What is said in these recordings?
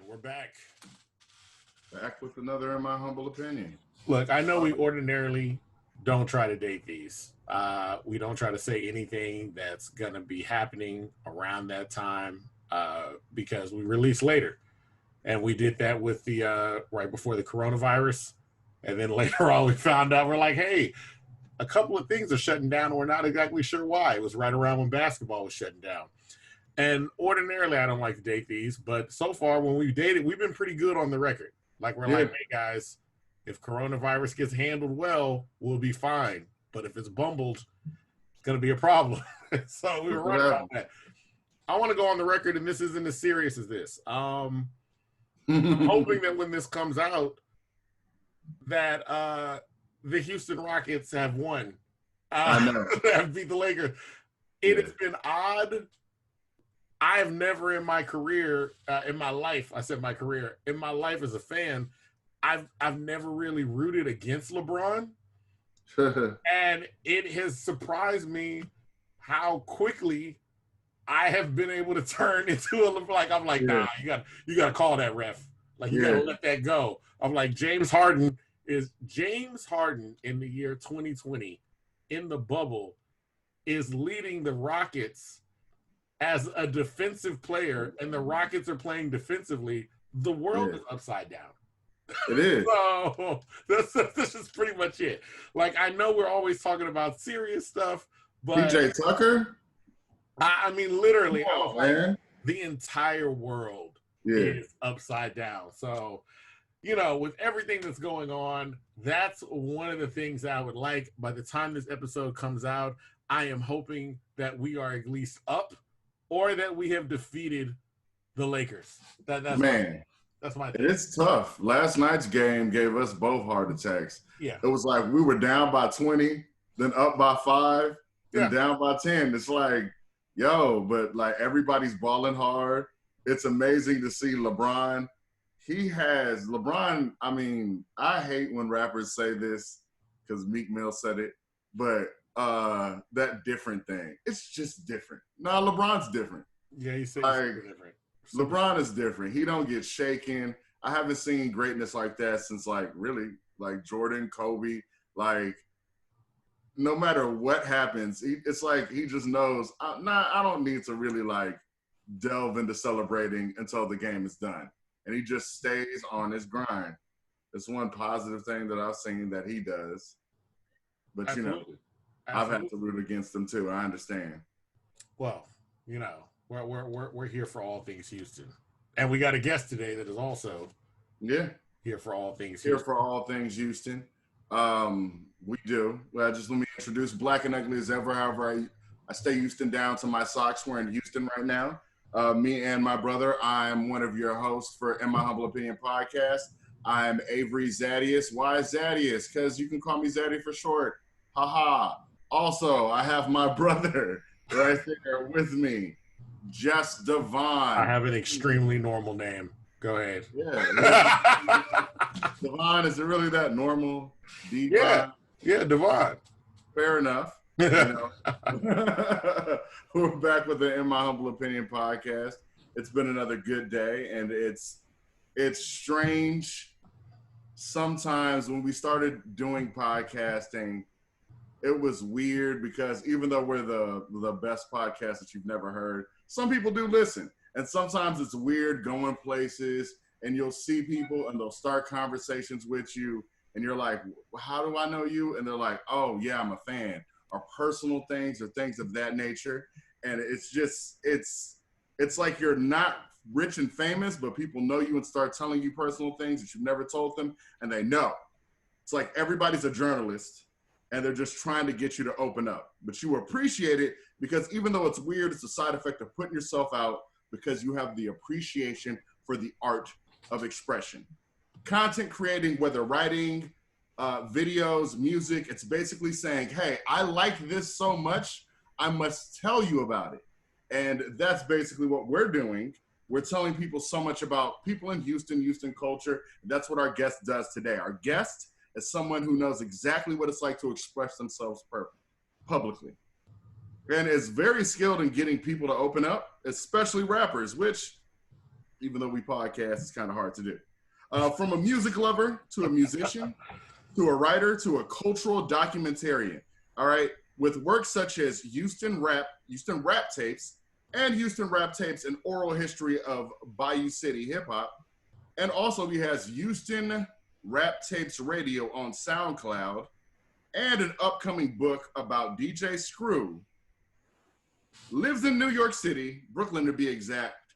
And we're back. Back with another, in my humble opinion. Look, I know we ordinarily don't try to date these. We don't try to say anything that's going to be happening around that time because we release later. And we did that with the right before the coronavirus. And then later on, we found out we're like, hey, a couple of things are shutting down. And we're not exactly sure why. It was right around when basketball was shutting down. And ordinarily, I don't like to date these. But so far, when we've dated, we've been pretty good on the record. Like, we're like, hey, guys, if coronavirus gets handled well, we'll be fine. But if it's bumbled, it's going to be a problem. So we were right about that. I want to go on the record, and this isn't as serious as this. I'm hoping that when this comes out, that the Houston Rockets have won. I know. Have beat the Lakers. It has been odd. I have never in my career, in my life, I said my career, in my life as a fan, I've never really rooted against LeBron. And it has surprised me how quickly I have been able to turn into a, like, I'm like, nah, you gotta call that, ref. Like, you gotta let that go. I'm like, James Harden in the year 2020 in the bubble is leading the Rockets as a defensive player, and the Rockets are playing defensively. The world is upside down. It is. So this is pretty much it. Like, I know we're always talking about serious stuff, but PJ Tucker? I mean, literally, Man. The entire world is upside down. So, you know, with everything that's going on, that's one of the things I would like. By the time this episode comes out, I am hoping that we are at least up, or that we have defeated the Lakers. That's my thing. It's tough. Last night's game gave us both heart attacks. Yeah. It was like we were down by 20, then up by 5, then down by 10. It's like, yo, but like everybody's balling hard. It's amazing to see LeBron. LeBron, I mean, I hate when rappers say this because Meek Mill said it, but that different thing. It's just different. Nah, LeBron's different. Yeah, he's like, different. LeBron is different. He don't get shaken. I haven't seen greatness like that since really Jordan, Kobe. Like, no matter what happens, it's like he just knows, I don't need to really delve into celebrating until the game is done. And he just stays on his grind. It's one positive thing that I've seen that he does. But, Absolutely. I've had to root against them too. I understand. Well, we're here for all things Houston, and we got a guest today that is also here for all things Houston. Here for all things Houston. We do. Well, just let me introduce Black and Ugly as ever. However, I stay Houston down to my socks. We're in Houston right now. Me and my brother. I'm one of your hosts for In My Humble Opinion podcast. I'm Avery Zadius. Why Zadius? Because you can call me Zaddy for short. Haha. Also, I have my brother right there with me, Just Devon. I have an extremely normal name. Go ahead. Yeah. Devon, is it really that normal? Yeah, Devon. Fair enough. We're back with the In My Humble Opinion podcast. It's been another good day, and it's strange sometimes when we started doing podcasting. It was weird because even though we're the best podcast that you've never heard, some people do listen. And sometimes it's weird going places and you'll see people and they'll start conversations with you and you're like, how do I know you? And they're like, oh yeah, I'm a fan. Or personal things or things of that nature. And it's just, it's like you're not rich and famous, but people know you and start telling you personal things that you've never told them and they know. It's like everybody's a journalist. And they're just trying to get you to open up. But you appreciate it because even though it's weird, it's a side effect of putting yourself out because you have the appreciation for the art of expression. Content creating, whether writing, videos, music, it's basically saying, hey, I like this so much, I must tell you about it. And that's basically what we're doing. We're telling people so much about people in Houston, Houston culture. That's what our guest does today. Our guest is someone who knows exactly what it's like to express themselves publicly. And is very skilled in getting people to open up, especially rappers, which even though we podcast, it's kind of hard to do. From a music lover to a musician, to a writer, to a cultural documentarian. All right, with works such as Houston Rap Tapes, and Houston Rap Tapes, an oral history of Bayou City hip hop. And also he has Houston Rap Tapes Radio on SoundCloud, and an upcoming book about DJ Screw. Lives in New York City, Brooklyn to be exact.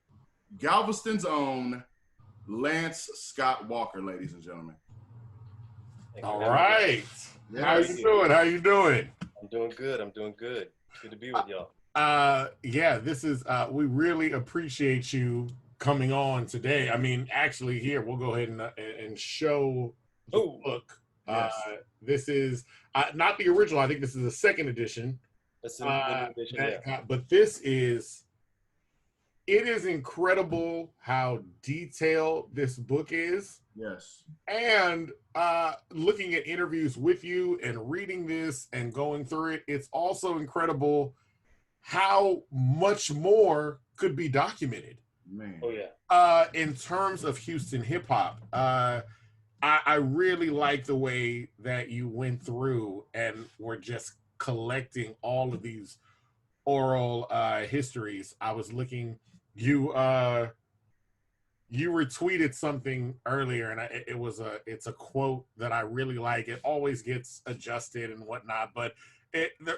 Galveston's own Lance Scott Walker, ladies and gentlemen. All right. Yes. How you doing? How you doing? I'm doing good. Good to be with y'all. Yeah, this is we really appreciate you coming on today. I mean, actually, here we'll go ahead and show the book. Yes. This is not the original. I think this is the second edition. That's the edition, yeah. But this is. It is incredible how detailed this book is. Yes. And looking at interviews with you and reading this and going through it, it's also incredible how much more could be documented. Man. Oh, yeah. In terms of Houston hip hop. I really like the way that you went through and were just collecting all of these oral histories. I was looking. You retweeted something earlier, and it's a quote that I really like. It always gets adjusted and whatnot, but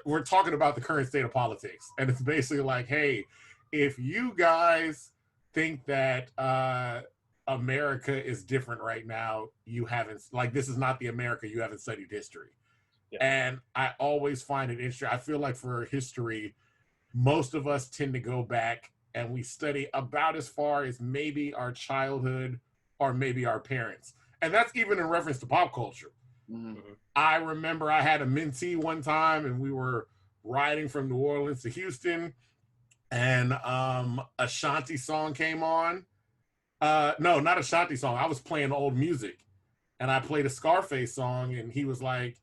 we're talking about the current state of politics, and it's basically like, hey, if you guys think that America is different right now, this is not the America, you haven't studied history. Yeah. And I always find it interesting. I feel like for history, most of us tend to go back and we study about as far as maybe our childhood or maybe our parents. And that's even in reference to pop culture. Mm-hmm. I remember I had a mentee one time and we were riding from New Orleans to Houston, and a Shanti song came on. No, not a Shanti song. I was playing old music and I played a Scarface song, and he was like,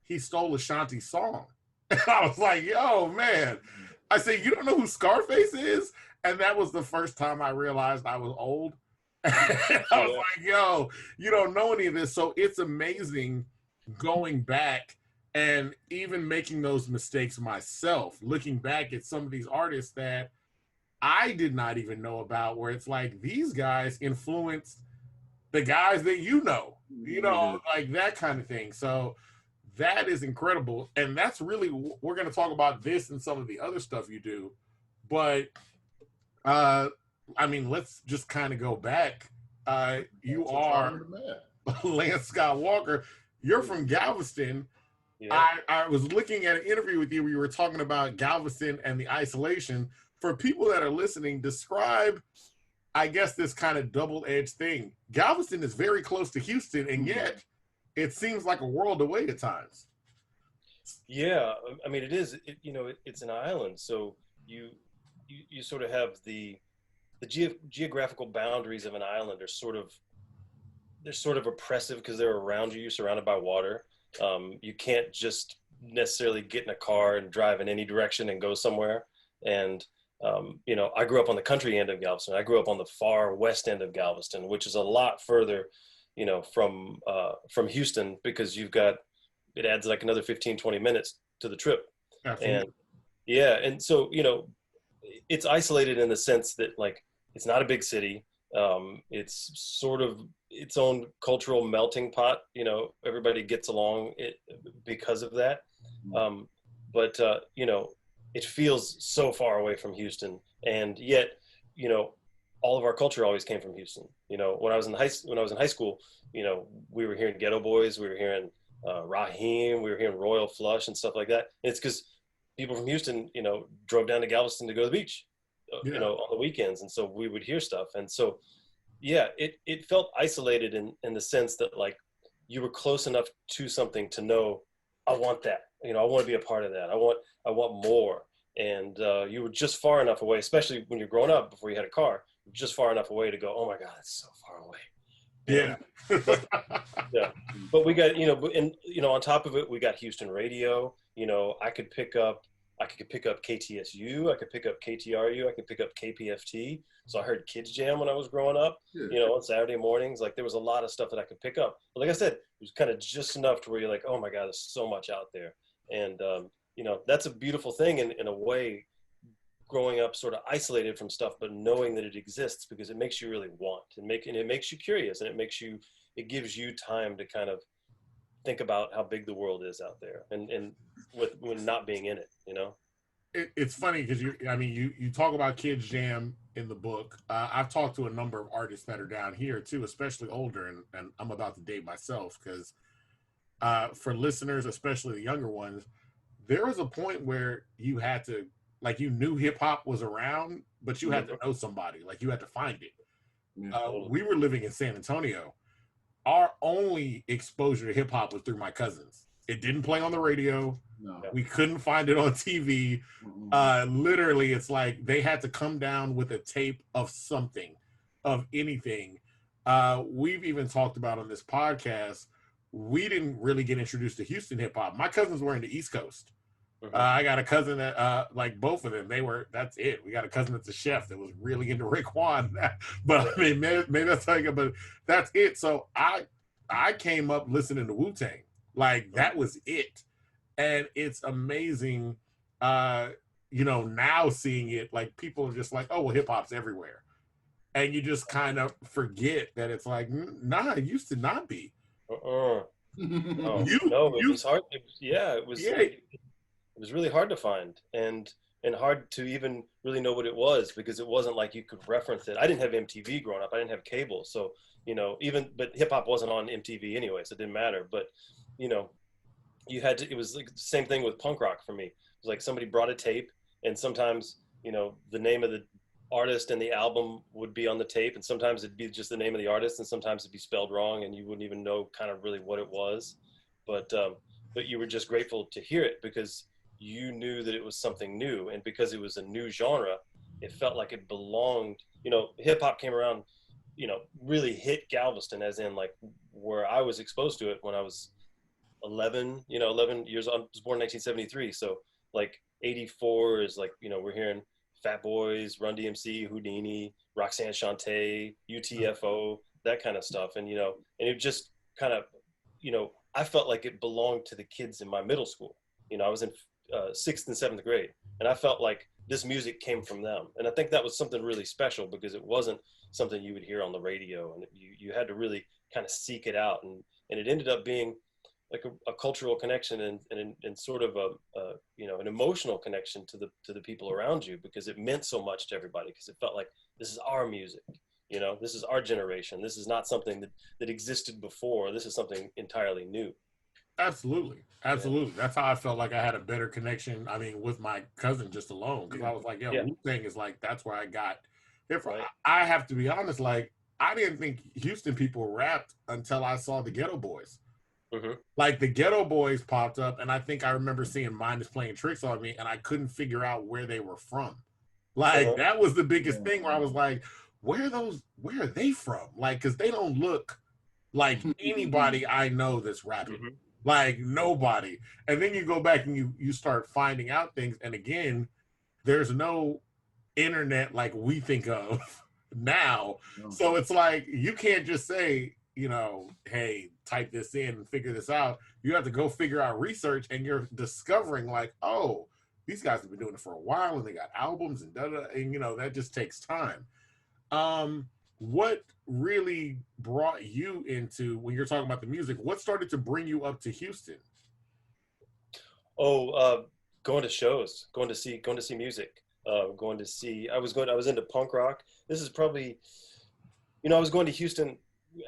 he stole a Shanti song. And I was like, yo, man. I said, you don't know who Scarface is? And that was the first time I realized I was old. I was like, yo, you don't know any of this. So it's amazing going back and even making those mistakes myself, looking back at some of these artists that I did not even know about, where it's like these guys influenced the guys that you know, like that kind of thing. So that is incredible. And that's really, we're going to talk about this and some of the other stuff you do. But, I mean, let's just kind of go back. You are Lance Scott Walker. You're from Galveston. Yeah. I was looking at an interview with you where you were talking about Galveston and the isolation. For people that are listening, describe, I guess, this kind of double-edged thing. Galveston is very close to Houston, and yet it seems like a world away at times. Yeah, I mean, it is. It's an island, so you sort of have the geographical boundaries of an island are sort of oppressive because they're around you. You're surrounded by water. You can't just necessarily get in a car and drive in any direction and go somewhere. And I grew up on the country end of Galveston. I grew up on the far west end of Galveston, which is a lot further, from Houston, because it adds like another 15, 20 minutes to the trip. Absolutely. And so, it's isolated in the sense that, like, it's not a big city. It's sort of its own cultural melting pot. Everybody gets along because of that. But it feels so far away from Houston, and yet, all of our culture always came from Houston. When I was in high school, we were hearing Ghetto Boys, we were hearing Raheem, we were hearing Royal Flush and stuff like that. And it's because people from Houston, drove down to Galveston to go to the beach, on the weekends, and so we would hear stuff. And so, it felt isolated in the sense that, like, you were close enough to something to know, I want that. I want to be a part of that. I want more. And you were just far enough away, especially when you're growing up before you had a car, just far enough away to go, oh my God, it's so far away. Yeah. But we got, on top of it, we got Houston radio. I could pick up I could pick up KTSU, I could pick up KTRU, I could pick up KPFT. So I heard Kids Jam when I was growing up, on Saturday mornings. Like there was a lot of stuff that I could pick up. But like I said, it was kind of just enough to where you're like, oh my God, there's so much out there. And, that's a beautiful thing in a way, growing up sort of isolated from stuff, but knowing that it exists because it makes you really want and it makes you curious, and it gives you time to kind of think about how big the world is out there and when not being in it, It's funny because you talk about Kids Jam in the book. I've talked to a number of artists that are down here too, especially older, and I'm about to date myself because for listeners, especially the younger ones, there was a point where you had to, like, you knew hip hop was around, but you had to know somebody, like you had to find it. We were living in San Antonio. Our only exposure to hip hop was through my cousins. It didn't play on the radio. No. We couldn't find it on TV. Literally, it's like they had to come down with a tape of something, of anything. We've even talked about on this podcast, we didn't really get introduced to Houston hip hop. My cousins were in the East Coast. I got a cousin that, like both of them, that's it. We got a cousin that's a chef that was really into Raekwon. But I mean, maybe that's like, but that's it. So I came up listening to Wu-Tang. Like that was it. And it's amazing, now seeing it, like people are just like, oh, well, hip hop's everywhere. And you just kind of forget that it's like, nah, it used to not be. No, it was hard. It was really hard to find and hard to even really know what it was, because it wasn't like you could reference it. I didn't have MTV growing up. I didn't have cable. So, but hip hop wasn't on MTV anyway, so it didn't matter. But, you had to, it was like the same thing with punk rock for me. It was like somebody brought a tape, and sometimes, the name of the artist and the album would be on the tape, and sometimes it'd be just the name of the artist, and sometimes it'd be spelled wrong and you wouldn't even know kind of really what it was. But you were just grateful to hear it because you knew that it was something new, and because it was a new genre, it felt like it belonged. Hip hop came around, really hit Galveston, as in like where I was exposed to it when I was 11 years old. I was born in 1973, so like 84 is like, we're hearing Fat Boys, Run DMC, Houdini, Roxanne Shante, UTFO, that kind of stuff. And and it just kind of, I felt like it belonged to the kids in my middle school. I was in 6th and 7th grade, and I felt like this music came from them. And I think that was something really special, because it wasn't something you would hear on the radio, and you had to really kind of seek it out. And it ended up being like a cultural connection and sort of an emotional connection to the people around you, because it meant so much to everybody, because it felt like this is our music, this is our generation. This is not something that existed before. This is something entirely new. Absolutely. Yeah. That's how I felt like I had a better connection. I mean, with my cousin just alone, because I was like, Wu-Tang is like, that's where I got it from. Right. I have to be honest, like, I didn't think Houston people rapped until I saw the Ghetto Boys. Like the Ghetto Boys popped up, and I think I remember seeing Mine is Playing Tricks on Me, and I couldn't figure out where they were from. Like that was the biggest thing, where I was like, where are they from? Like, because they don't look like anybody I know that's rapping. Like nobody. And then you go back and you start finding out things, and again, there's no internet like we think of now. So it's like you can't just say, hey, type this in and figure this out. You have to go figure out research, and you're discovering like, oh, these guys have been doing it for a while, and they got albums and and that just takes time. What really brought you into, when you're talking about the music, what started to bring you up to Houston? Going to shows, going to see music, I was into punk rock. This is probably, I was going to Houston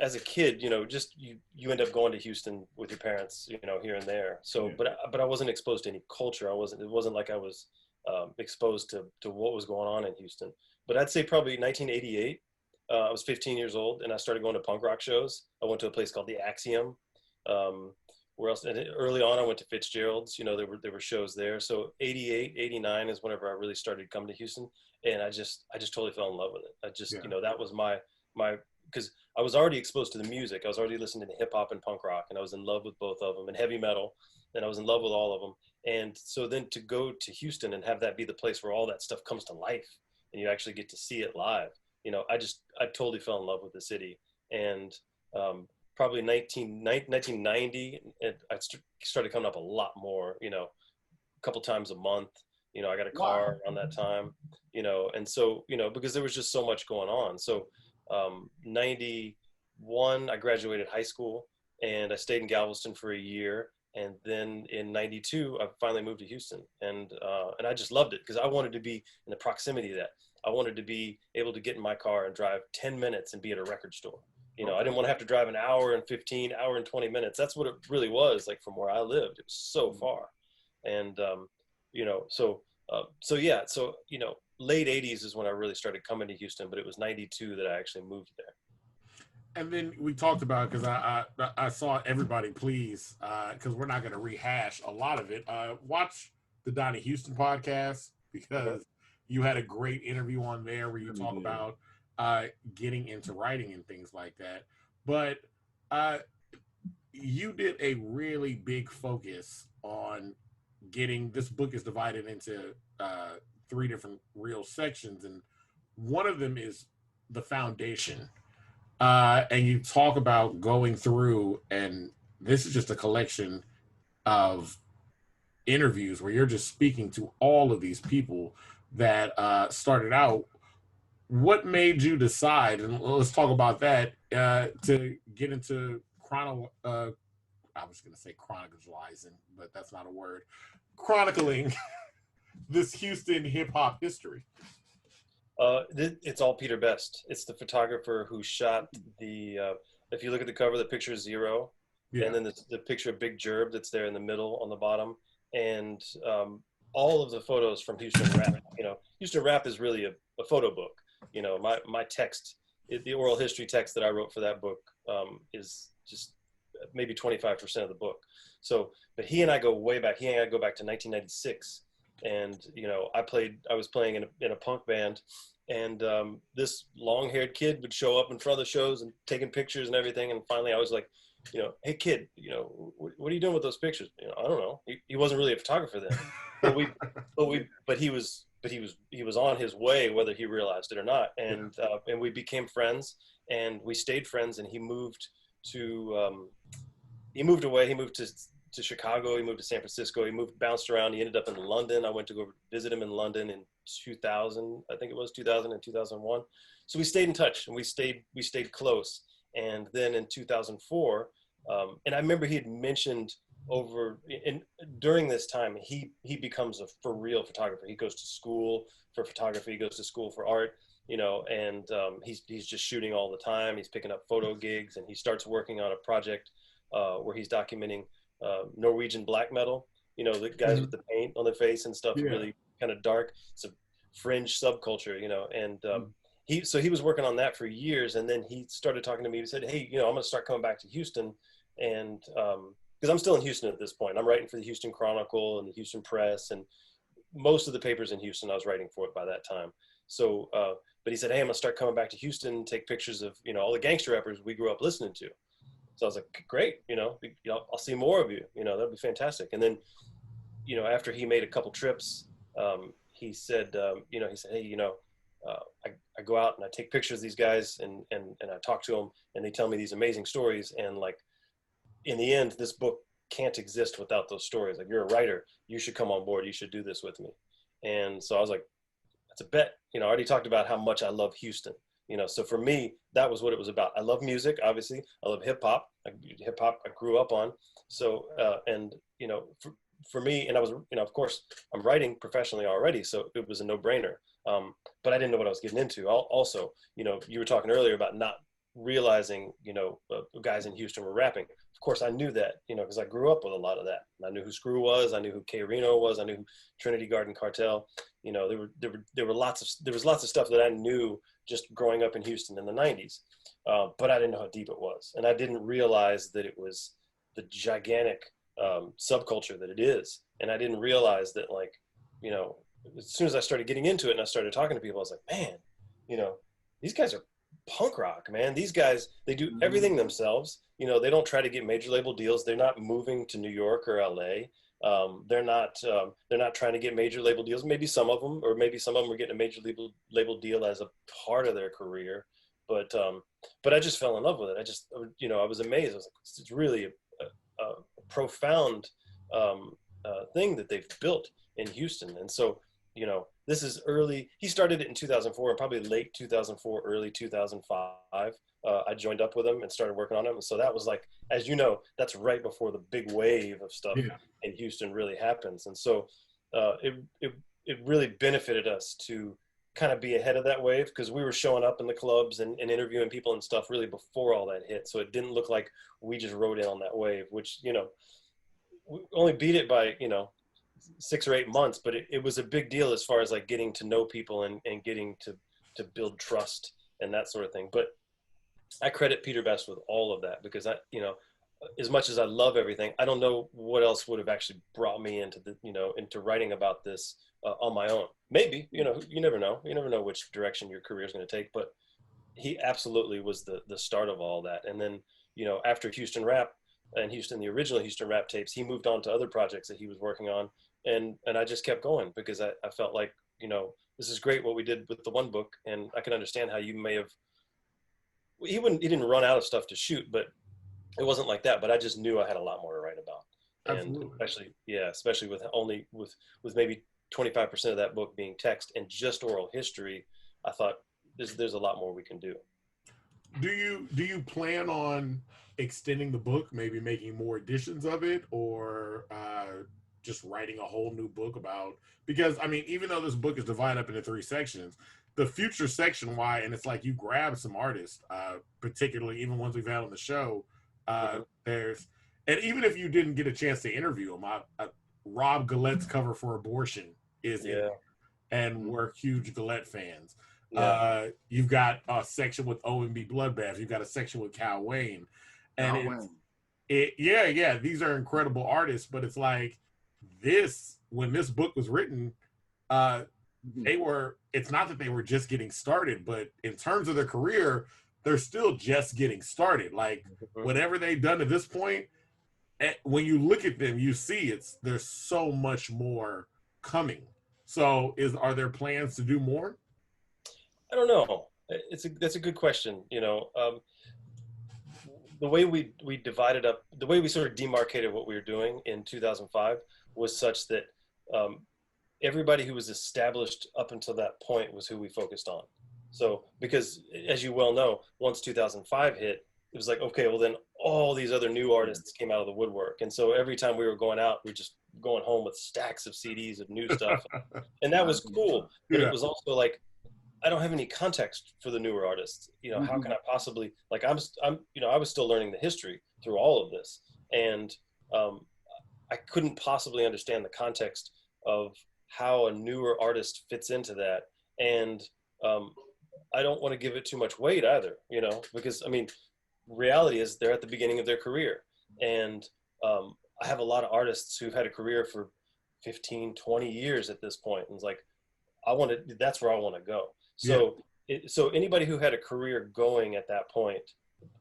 as a kid, just you end up going to Houston with your parents, here and there. So, but I wasn't exposed to any culture. It wasn't like I was exposed to what was going on in Houston. But I'd say probably 1988, I was 15 years old, and I started going to punk rock shows. I went to a place called the Axiom. Where else? And early on, I went to Fitzgerald's. There were shows there. So 88, 89 is whenever I really started coming to Houston, and I just totally fell in love with it. That was my because I was already exposed to the music. I was already listening to hip hop and punk rock, and I was in love with both of them, and heavy metal, and I was in love with all of them. And so then to go to Houston and have that be the place where all that stuff comes to life and you actually get to see it live, I totally fell in love with the city. And probably 1990, I started coming up a lot more, a couple times a month. I got a car around that time, and so, because there was just so much going on. So 91, I graduated high school and I stayed in Galveston for a year. And then in 92, I finally moved to Houston, and I just loved it because I wanted to be in the proximity of that. I wanted to be able to get in my car and drive 10 minutes and be at a record store. I didn't want to have to drive an hour and 15, hour and 20 minutes. That's what it really was like from where I lived. It was so far. And, late 80s is when I really started coming to Houston, but it was 92 that I actually moved there. And then we talked about, because I saw everybody, please, because we're not going to rehash a lot of it. Watch the Donnie Houston podcast, because you had a great interview on there where you talk about getting into writing and things like that. But you did a really big focus on getting, this book is divided into 3 different real sections, and one of them is the foundation. And you talk about going through, and this is just a collection of interviews where you're just speaking to all of these people that started out. What made you decide, and let's talk about that, to get into I was going to say chronicalizing, but that's not a word, chronicling this Houston hip hop history? It's all Peter Best. It's the photographer who shot if you look at the cover, the picture is Zero, and then the picture of Big Jerb that's there in the middle on the bottom, and all of the photos from Houston Rap. Houston Rap is really a photo book. My text, the oral history text that I wrote for that book is just maybe 25% of the book. So, but he and I go way back. He and I go back to 1996. And, I was playing in a punk band, and this long-haired kid would show up in front of the shows and taking pictures and everything. And finally I was like, hey kid, what are you doing with those pictures? I don't know. He wasn't really a photographer then, but he was on his way, whether he realized it or not. And we became friends, and we stayed friends. And he moved away. He moved to Chicago. He moved to San Francisco. He bounced around. He ended up in London. I went to go visit him in London in 2000. I think it was 2000 and 2001. So we stayed in touch, and we stayed close. And then in 2004, and I remember he had mentioned during this time, he becomes a for real photographer. He goes to school for photography. He goes to school for art, and he's just shooting all the time. He's picking up photo gigs, and he starts working on a project where he's documenting Norwegian black metal, the guys with the paint on their face and stuff, really kind of dark. It's a fringe subculture, and he was working on that for years. And then he started talking to me. He said, hey, I'm going to start coming back to Houston. And because I'm still in Houston at this point, I'm writing for the Houston Chronicle and the Houston Press, and most of the papers in Houston, I was writing for it by that time. So, but he said, hey, I'm going to start coming back to Houston, take pictures of, all the gangster rappers we grew up listening to. So I was like, great, I'll see more of you, that'd be fantastic. And then, after he made a couple trips, he said, hey, I go out and I take pictures of these guys, and I talk to them, and they tell me these amazing stories. And like, in the end, this book can't exist without those stories. Like, you're a writer, you should come on board. You should do this with me. And so I was like, that's a bet. I already talked about how much I love Houston. So for me, that was what it was about. I love music, obviously. I love hip hop. Hip hop I grew up on. So, for me, and I was, of course, I'm writing professionally already, so it was a no-brainer. But I didn't know what I was getting into. Also, you were talking earlier about not realizing, guys in Houston were rapping. Of course, I knew that, because I grew up with a lot of that. I knew who Screw was. I knew who K Reno was. I knew who Trinity Garden Cartel. There was lots of stuff that I knew just growing up in Houston in the 90s. But I didn't know how deep it was. And I didn't realize that it was the gigantic subculture that it is. And I didn't realize that, like, as soon as I started getting into it and I started talking to people, I was like, man, these guys are punk rock, man. These guys, they do everything themselves. You know, they don't try to get major label deals. They're not moving to New York or LA. They're not trying to get major label deals. Maybe some of them, or maybe some of them are getting a major label deal as a part of their career. But I just fell in love with it. I just, you know, I was amazed. I was like, it's really a profound thing that they've built in Houston. And so, you know, this is early. He started it in 2004, and probably late 2004, early 2005. I joined up with him and started working on him. And so that was like, as you know, that's right before the big wave of stuff in Houston really happens. And so it really benefited us to kind of be ahead of that wave, because we were showing up in the clubs and interviewing people and stuff really before all that hit. So it didn't look like we just rode in on that wave, which, you know, we only beat it by, you know, 6 or 8 months, but it was a big deal as far as like getting to know people and getting to build trust and that sort of thing. But I credit Peter Best with all of that, because I, you know, as much as I love everything, I don't know what else would have actually brought me into the, you know, into writing about this on my own. Maybe, you know, you never know which direction your career is going to take, but he absolutely was the start of all that. And then, you know, after Houston Rap and the original Houston Rap tapes, he moved on to other projects that he was working on. And I just kept going, because I felt like, you know, this is great what we did with the one book. And I can understand how you may have, he didn't run out of stuff to shoot, but it wasn't like that. But I just knew I had a lot more to write about. Absolutely. And especially with maybe 25% of that book being text and just oral history, I thought there's a lot more we can do. Do you plan on extending the book, maybe making more editions of it, or just writing a whole new book about, because I mean, even though this book is divided up into 3 sections, the future section, why, and it's like you grab some artists, particularly even ones we've had on the show, there's, and even if you didn't get a chance to interview them, Rob Gallette's cover for Abortion is in there, and we're huge Gillette fans. You've got a section with OMB Bloodbath. You've got a section with Cal Wayne, and these are incredible artists. But it's like when this book was written, it's not that they were just getting started, but in terms of their career, they're still just getting started. Like whatever they've done to this point, when you look at them, you see there's so much more coming. So are there plans to do more? I don't know. That's a good question. You know, the way we divided up, the way we sort of demarcated what we were doing in 2005 was such that everybody who was established up until that point was who we focused on. So, because as you well know, once 2005 hit, it was like, okay, well then all these other new artists came out of the woodwork. And so every time we were going out, we were just going home with stacks of CDs of new stuff. And that was cool. But it was also like, I don't have any context for the newer artists. You know, how can I possibly, like, I'm, you know, I was still learning the history through all of this. And I couldn't possibly understand the context of how a newer artist fits into that. And I don't want to give it too much weight either, you know, because I mean, reality is they're at the beginning of their career. And I have a lot of artists who've had a career for 15, 20 years at this point. And it's like, that's where I want to go. So, so anybody who had a career going at that point,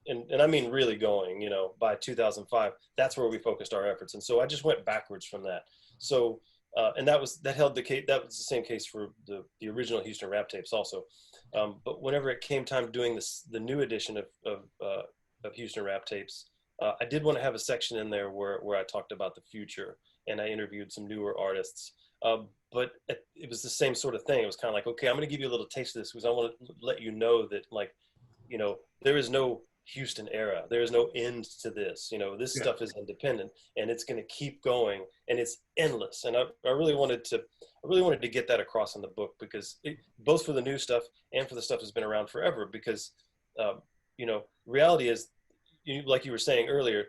and I mean really going, you know, by 2005, that's where we focused our efforts. And so I just went backwards from that. So, and that was the same case for the original Houston Rap tapes also. But whenever it came time doing the new edition of Houston Rap tapes, I did want to have a section in there where I talked about the future and I interviewed some newer artists. But it was the same sort of thing. It was kind of like, okay, I'm going to give you a little taste of this because I want to let you know that, like, you know, there is no Houston era. There is no end to this. You know, this stuff is independent and it's going to keep going and it's endless. And I really wanted to get that across in the book, because both for the new stuff and for the stuff that's been around forever, because, you know, reality is, like you were saying earlier,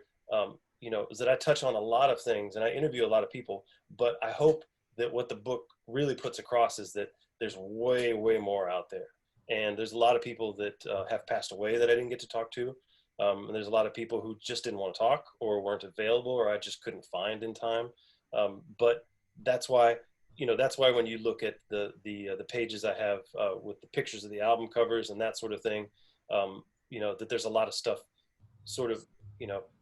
you know, is that I touch on a lot of things and I interview a lot of people, but I hope that what the book really puts across is that there's way, way more out there. And there's a lot of people that have passed away that I didn't get to talk to. And there's a lot of people who just didn't want to talk or weren't available or I just couldn't find in time. But that's why, you know, that's why when you look at the pages I have with the pictures of the album covers and that sort of thing, that there's a lot of stuff sort of,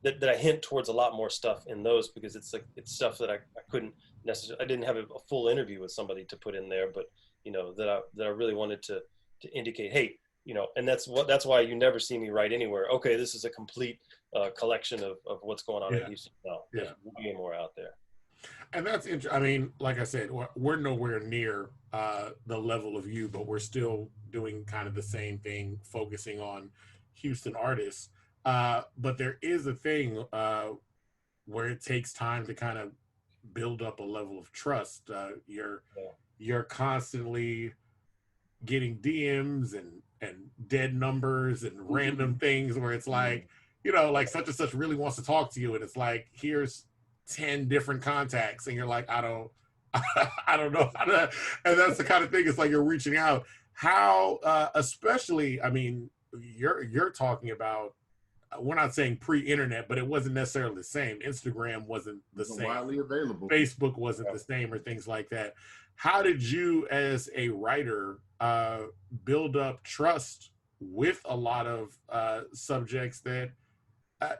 that I hint towards a lot more stuff in those, because it's stuff that I couldn't necessarily, I didn't have a full interview with somebody to put in there, but, that I really wanted to indicate, hey, and that's why you never see me write anywhere, okay, this is a complete collection of what's going on in Houston. No, there's way more out there. And that's interesting. I mean, like I said, we're nowhere near the level of you, but we're still doing kind of the same thing, focusing on Houston artists. But there is a thing where it takes time to kind of build up a level of trust. You're constantly getting DMs and dead numbers and random things where it's like, like such and such really wants to talk to you, and it's like, here's 10 different contacts, and you're like, I don't know how to, and that's the kind of thing. It's like you're reaching out. How especially, I mean, you're talking about, we're not saying pre-internet, but it wasn't necessarily the same. Instagram wasn't the same. Widely available. Facebook wasn't the same, or things like that. How did you, as a writer, build up trust with a lot of subjects that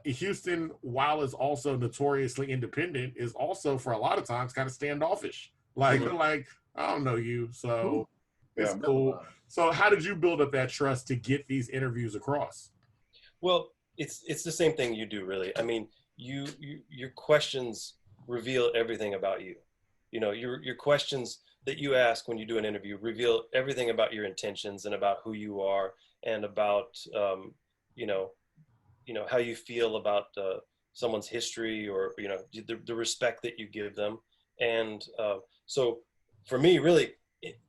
Houston, while is also notoriously independent, is also for a lot of times kind of standoffish. Like, like, I don't know you, so it's cool. So how did you build up that trust to get these interviews across? Well, it's the same thing you do, really. I mean, your questions reveal everything about you. Your questions that you ask when you do an interview reveal everything about your intentions and about who you are, and about how you feel about someone's history, or the respect that you give them. And so for me, really,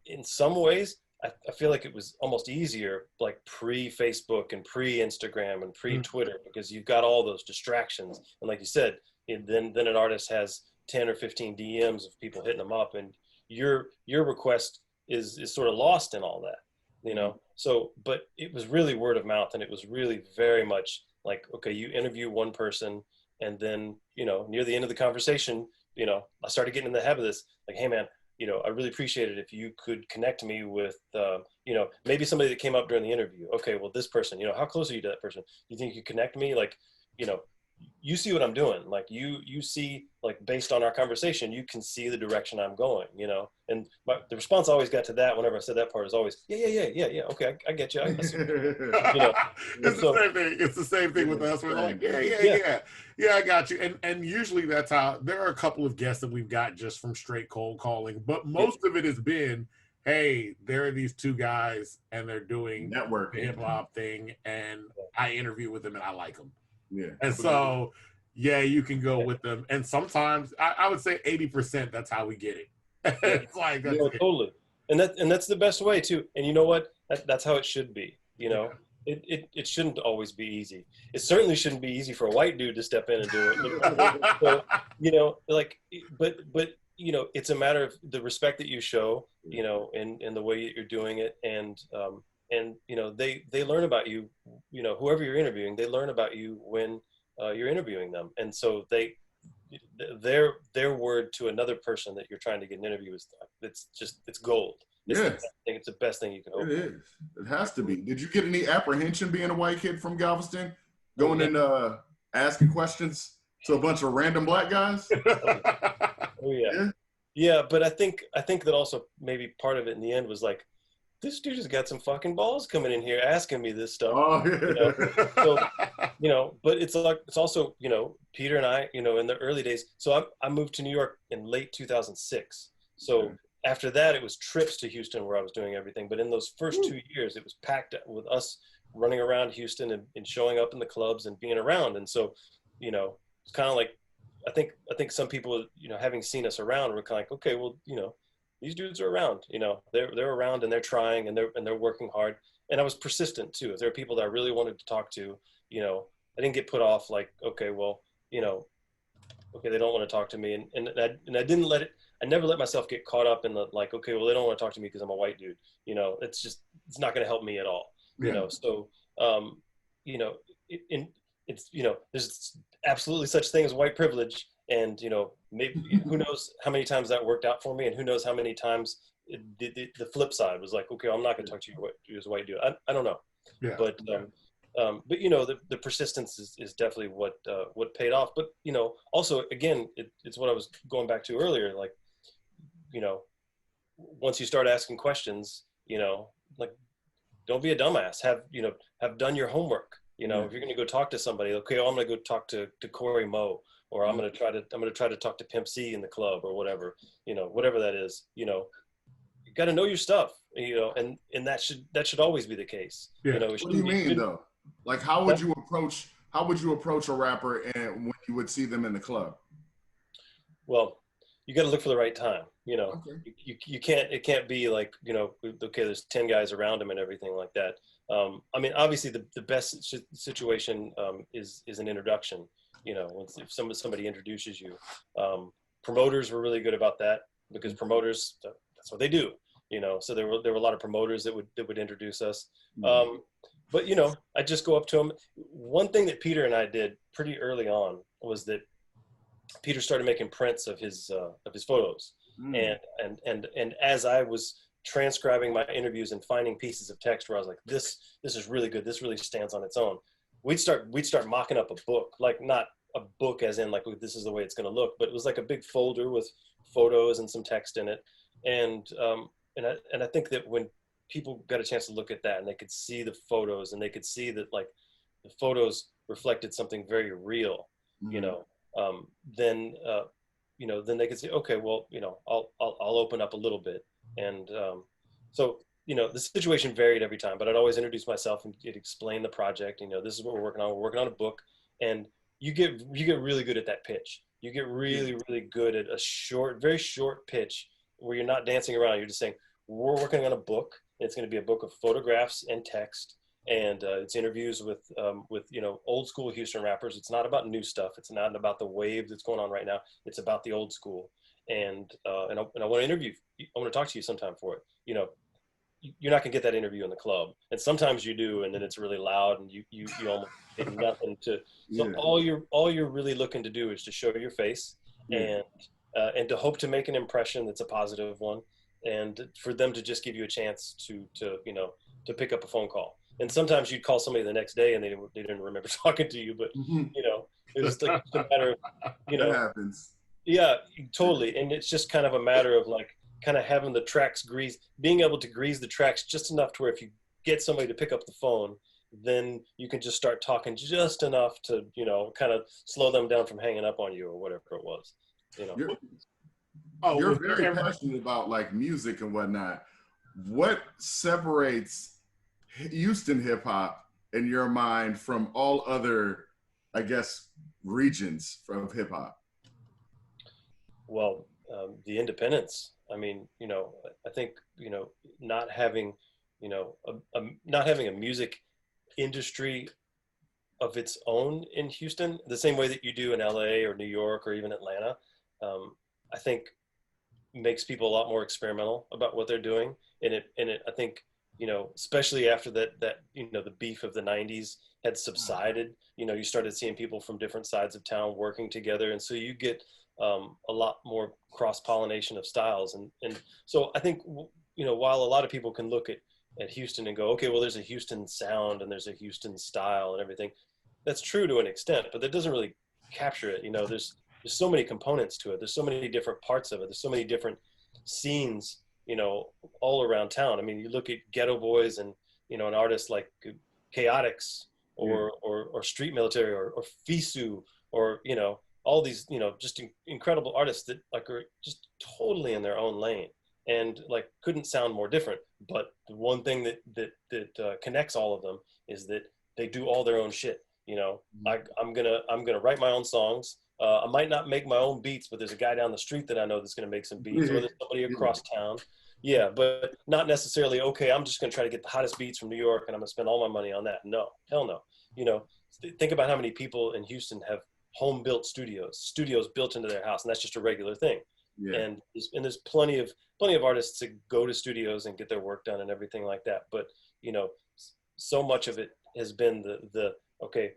in some ways, I feel like it was almost easier, like pre-Facebook and pre-Instagram and pre-Twitter, because you've got all those distractions. And like you said, then an artist has 10 or 15 DMs of people hitting them up, and your request is sort of lost in all that, So, but it was really word of mouth, and it was really very much like, okay, you interview one person, and then, near the end of the conversation, I started getting in the habit of this, like, hey man, I really appreciate it if you could connect me with, maybe somebody that came up during the interview. Okay, well, this person, how close are you to that person? You think you connect me? Like, you see what I'm doing. Like you see, like, based on our conversation, you can see the direction I'm going, and the response I always got to that whenever I said that part is always, yeah. Okay. I get you. It's the same thing. It's the same thing with us. We're like, yeah, I got you. And usually that's how, there are a couple of guests that we've got just from straight cold calling, but most of it has been, hey, there are these two guys and they're doing network the hip hop thing, and I interview with them and I like them. Yeah. And so, you can go with them. And sometimes I would say 80%, that's how we get it. It's like, that's it. Totally. And that's the best way too. And you know what? That's how it should be. It shouldn't always be easy. It certainly shouldn't be easy for a white dude to step in and do it. So, but it's a matter of the respect that you show, and the way you're doing it. And they learn about you, whoever you're interviewing, they learn about you when you're interviewing them. And so their word to another person that you're trying to get an interview is, it's gold. It's the best thing you can hope for. It is. It has to be. Did you get any apprehension being a white kid from Galveston, going and asking questions to a bunch of random black guys? Yeah, but I think that also maybe part of it in the end was like, this dude has got some fucking balls coming in here asking me this stuff. Oh, yeah. So, but it's like, it's also, Peter and I, in the early days. So I moved to New York in late 2006. So after that, it was trips to Houston where I was doing everything. But in those first 2 years, it was packed with us running around Houston and showing up in the clubs and being around. And so, it's kind of like, I think some people, having seen us around, were kind of like, okay, well, these dudes are around, they're around, and they're trying, and they're working hard. And I was persistent too. If there are people that I really wanted to talk to, I didn't get put off like, okay, well, okay, they don't want to talk to me. And I never let myself get caught up in the, like, okay, well, they don't want to talk to me because I'm a white dude. It's not going to help me at all. So, there's absolutely such thing as white privilege. And, maybe who knows how many times that worked out for me, and who knows how many times the flip side was like, okay, I'm not going to talk to you as a white dude. I don't know. Yeah. But you know, the persistence is definitely what paid off. But you know, also again, it's what I was going back to earlier. Like, you know, once you start asking questions, you know, like, don't be a dumbass. Have done your homework. You know, if you're going to go talk to somebody, okay, I'm going to go talk to Corey Moe, or I'm going to try to talk to Pimp C in the club or whatever. You know, whatever that is. You know, you got to know your stuff. You know, and that should always be the case. Yeah. You know, What do you mean though? Like, how would you approach a rapper and when you would see them in the club? Well, you got to look for the right time. You know, Okay. you can't, it can't be like, you know, okay, there's 10 guys around him and everything like that. I mean, obviously the best situation is an introduction. You know, if somebody introduces you. Promoters were really good about that, because promoters, that's what they do. You know, so there were a lot of promoters that would introduce us. But you know, I just go up to them. One thing that Peter and I did pretty early on was that Peter started making prints of his photos, and as I was transcribing my interviews and finding pieces of text where I was like, this is really good, this really stands on its own, we'd start mocking up a book, like not a book as in like this is the way it's going to look, but it was like a big folder with photos and some text in it, and I think that when people got a chance to look at that and they could see the photos and they could see that like the photos reflected something very real, you know, then you know, then they could say, okay, well, you know, I'll open up a little bit. And so, you know, the situation varied every time, but I'd always introduce myself and explain the project. You know, this is what we're working on. We're working on a book, and you get really good at that pitch. You get really good at a very short pitch where you're not dancing around. You're just saying, we're working on a book. It's going to be a book of photographs and text, and it's interviews with you know, old school Houston rappers. It's not about new stuff. It's not about the wave that's going on right now. It's about the old school. And I want to interview. I want to talk to you sometime for it. You know, you're not gonna get that interview in the club, and sometimes you do, and then it's really loud, and you almost get nothing to. So all you're really looking to do is to show your face, and to hope to make an impression that's a positive one, and for them to just give you a chance to you know, to pick up a phone call. And sometimes you'd call somebody the next day and they didn't remember talking to you, but you know, it was like a matter of, you know, that happens. Yeah, totally. And it's just kind of a matter of like kind of having the tracks greased, being able to grease the tracks just enough to where if you get somebody to pick up the phone, then you can just start talking just enough to, you know, kind of slow them down from hanging up on you or whatever it was, you know. You're very passionate about like music and whatnot. What separates Houston hip hop in your mind from all other, I guess, regions of hip hop? Well, the independence. I mean, you know, I think, you know, not having, you know, not having a music industry of its own in Houston, the same way that you do in LA or New York or even Atlanta, I think makes people a lot more experimental about what they're doing. And I think, you know, especially after that, you know, the beef of the 90s had subsided, you know, you started seeing people from different sides of town working together. And so you get a lot more cross-pollination of styles. And so I think, you know, while a lot of people can look at Houston and go, okay, well, there's a Houston sound and there's a Houston style and everything. That's true to an extent, but that doesn't really capture it. You know, there's so many components to it. There's so many different parts of it. There's so many different scenes, you know, all around town. I mean, you look at Ghetto Boys and, you know, an artist like Chaotix or Street Military or Fisu or, you know, all these, you know, just incredible artists that like are just totally in their own lane and like couldn't sound more different. But the one thing that connects all of them is that they do all their own shit. You know, I'm gonna write my own songs. I might not make my own beats, but there's a guy down the street that I know that's gonna make some beats, or there's somebody across town. Yeah, but not necessarily, okay, I'm just gonna try to get the hottest beats from New York and I'm gonna spend all my money on that. No, hell no. You know, think about how many people in Houston have home built studios built into their house, and that's just a regular thing. And there's plenty of artists that go to studios and get their work done and everything like that. But, you know, so much of it has been the okay,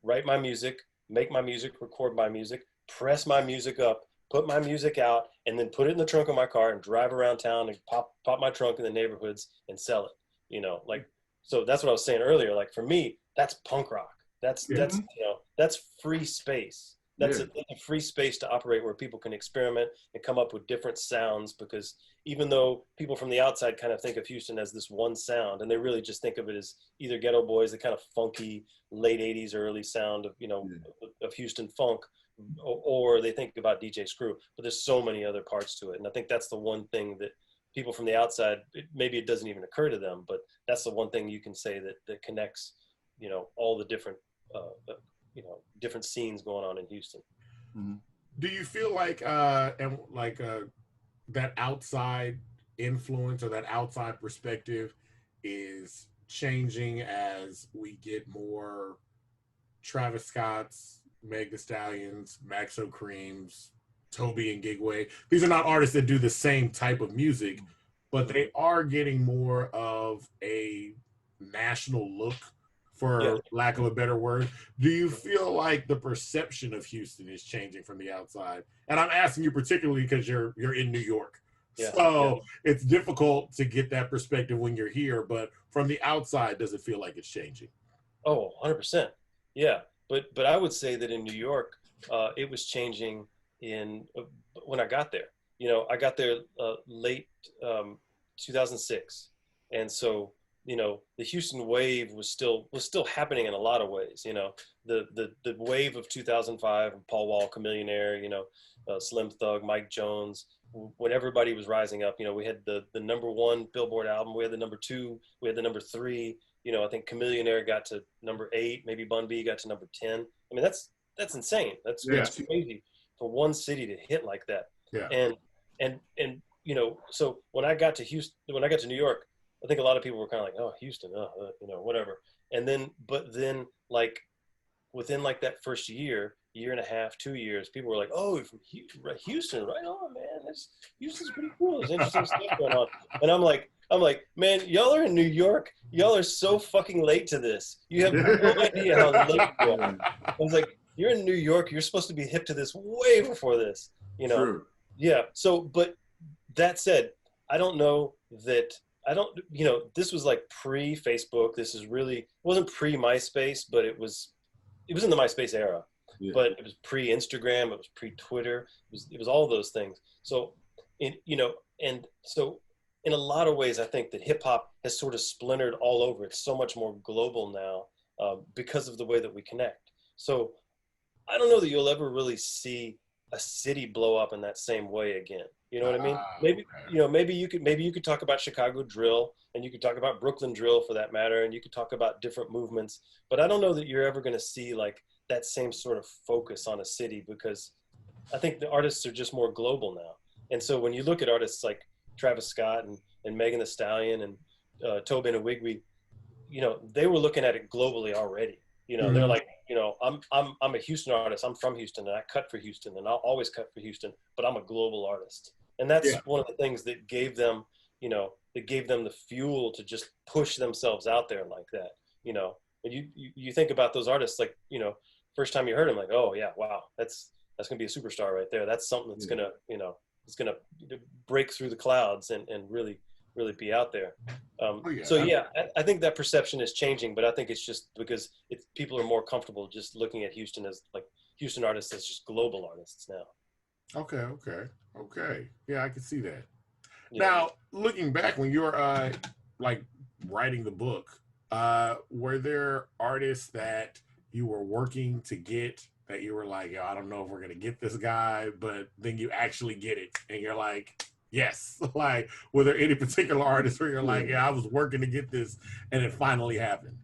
write my music, make my music, record my music, press my music up, put my music out, and then put it in the trunk of my car and drive around town and pop my trunk in the neighborhoods and sell it. You know, like So that's what I was saying earlier. Like for me, that's punk rock. That's that's free space. That's a free space to operate where people can experiment and come up with different sounds, because even though people from the outside kind of think of Houston as this one sound, and they really just think of it as either Ghetto Boys, the kind of funky late 80s, early sound of, of Houston funk, or they think about DJ Screw, but there's so many other parts to it. And I think that's the one thing that people from the outside, maybe it doesn't even occur to them, but that's the one thing you can say that connects, all the different, different scenes going on in Houston. Mm-hmm. Do you feel like that outside influence or that outside perspective is changing as we get more Travis Scott's, Meg Thee Stallions, Maxo Creams, Toby and Gigway? These are not artists that do the same type of music, but they are getting more of a national look, for lack of a better word. Do you feel like the perception of Houston is changing from the outside? And I'm asking you particularly because you're in New York. So it's difficult to get that perspective when you're here, but from the outside, does it feel like it's changing? Oh, 100%. Yeah. But I would say that in New York, it was changing when I got there. I got there late 2006. And so, the Houston wave was still happening in a lot of ways. The wave of 2005, Paul Wall, Chamillionaire, Slim Thug, Mike Jones, when everybody was rising up. We had the number 1 Billboard album, we had the number 2, we had the number 3. I think Chamillionaire got to number 8, maybe Bun B got to number 10. I mean, that's insane. That's crazy for one city to hit like that. Yeah. And so when I got to New York, I think a lot of people were kind of like, oh, Houston, whatever. But then like within like that first year and a half, 2 years, people were like, oh, you're from Houston, right on, man. Houston's pretty cool. There's interesting stuff going on. And I'm like, man, y'all are in New York. Y'all are so fucking late to this. You have no idea how late you are. I was like, you're in New York. You're supposed to be hip to this way before this, True. Yeah. So, but that said, this was like pre-Facebook. This is really, wasn't pre-MySpace, but it was in the MySpace era. Yeah. But it was pre-Instagram, it was pre-Twitter, it was all those things. So, and so in a lot of ways, I think that hip hop has sort of splintered all over. It's so much more global now because of the way that we connect. So I don't know that you'll ever really see a city blow up in that same way again. You know what I mean? Maybe, okay. maybe you could talk about Chicago drill, and you could talk about Brooklyn drill for that matter, and you could talk about different movements, but I don't know that you're ever going to see like that same sort of focus on a city, because I think the artists are just more global now. And so when you look at artists like Travis Scott and Megan Thee Stallion and Tobin and Wigwam, they were looking at it globally already. Mm-hmm. They're like, I'm a Houston artist. I'm from Houston, and I cut for Houston, and I'll always cut for Houston, but I'm a global artist. And that's one of the things that gave them, the fuel to just push themselves out there like that. And you think about those artists, like, first time you heard them, like, oh yeah, wow, that's gonna be a superstar right there. That's something that's gonna, it's gonna break through the clouds and really be out there. So yeah, I think that perception is changing, but I think it's just because people are more comfortable just looking at Houston as like Houston artists as just global artists now. Okay. Yeah, I can see that. Yeah. Now, looking back when you were like writing the book, were there artists that you were working to get that you were like, I don't know if we're gonna get this guy, but then you actually get it and you're like, yes? Like, were there any particular artists where you're like, I was working to get this and it finally happened?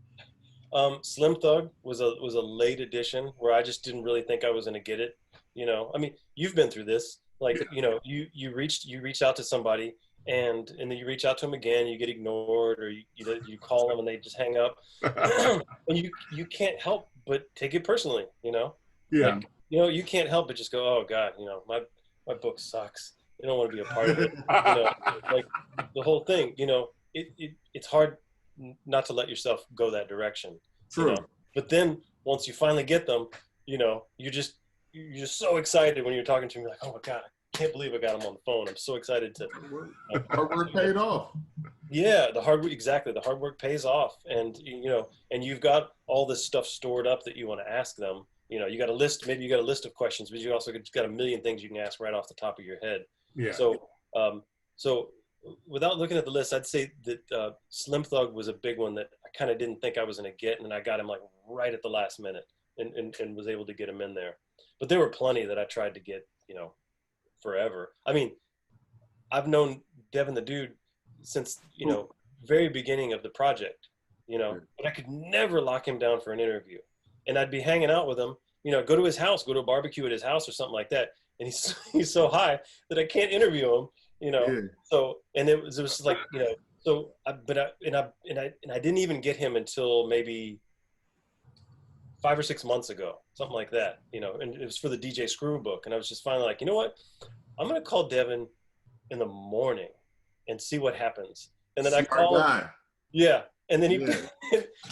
Slim Thug was a late addition where I just didn't really think I was gonna get it. I mean, you've been through this. Like, you reached out to somebody and then you reach out to them again, you get ignored, or you call them and they just hang up. And you can't help but take it personally, Yeah. Like, you can't help but just go, oh God, my book sucks. You don't want to be a part of it. Like the whole thing, it's hard not to let yourself go that direction. True. But then once you finally get them, you're just so excited when you're talking to me, like, oh my God, can't believe I got him on the phone. I'm so excited to. Hard work paid off. Yeah, the hard work, exactly. The hard work pays off, and and you've got all this stuff stored up that you want to ask them. You got a list. Maybe you got a list of questions, but you also got a million things you can ask right off the top of your head. Yeah. So without looking at the list, I'd say that Slim Thug was a big one that I kind of didn't think I was going to get, and I got him like right at the last minute, and was able to get him in there. But there were plenty that I tried to get, forever. I mean, I've known Devin the Dude since very beginning of the project, but I could never lock him down for an interview, and I'd be hanging out with him, go to his house, go to a barbecue at his house or something like that, and he's so high that I can't interview him. So, and it was like, I didn't even get him until maybe 5 or 6 months ago, something like that, and it was for the DJ Screw book. And I was just finally like, you know what, I'm going to call Devin in the morning and see what happens. And then I called, yeah. And then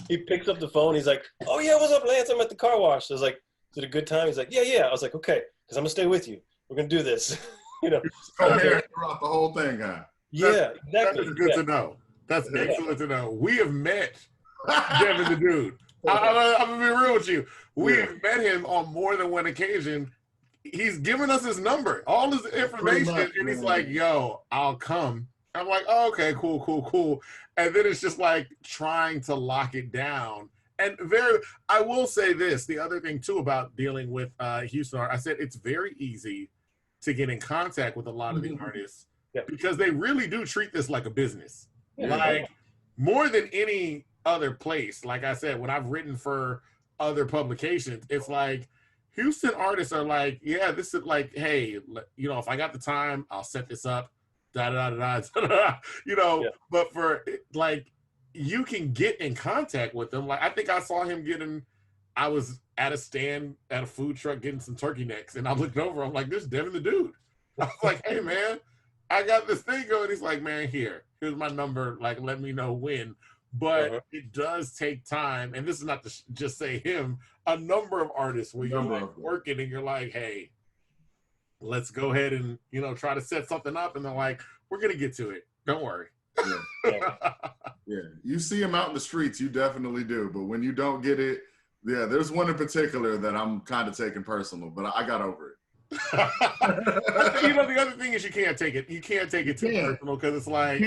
he picks up the phone. He's like, oh yeah, what's up, Lance? I'm at the car wash. I was like, is it a good time? He's like, yeah. I was like, okay, because I'm gonna stay with you. We're going to do this. Coherent throughout the whole thing, huh? Yeah, exactly. That's good to know. That's excellent to know. We have met Devin the Dude. I'm going to be real with you. We've met him on more than one occasion. He's given us his number, all his information, and he's like, yo, I'll come. I'm like, oh, okay, cool. And then it's just like trying to lock it down. And I will say this, the other thing too about dealing with Houston, I said it's very easy to get in contact with a lot of the artists because they really do treat this like a business. Like more than any other place. Like I said, when I've written for other publications, it's like Houston artists are like, yeah, this is like, hey, if I got the time, I'll set this up, but for like, you can get in contact with them. Like, I think I saw him I was at a stand at a food truck getting some turkey necks, and I looked over, I'm like, this is Devin the Dude. I was like, hey man, I got this thing going. He's like, man, here's my number. Like, let me know when. But it does take time, and this is not to just say him, a number of artists where you're like working and you're like, hey, let's go ahead and, try to set something up. And they're like, we're going to get to it. Don't worry. Yeah. You see him out in the streets, you definitely do. But when you don't get it, there's one in particular that I'm kind of taking personal, but I got over it. The other thing is you can't take it. You can't take it too personal because it's like,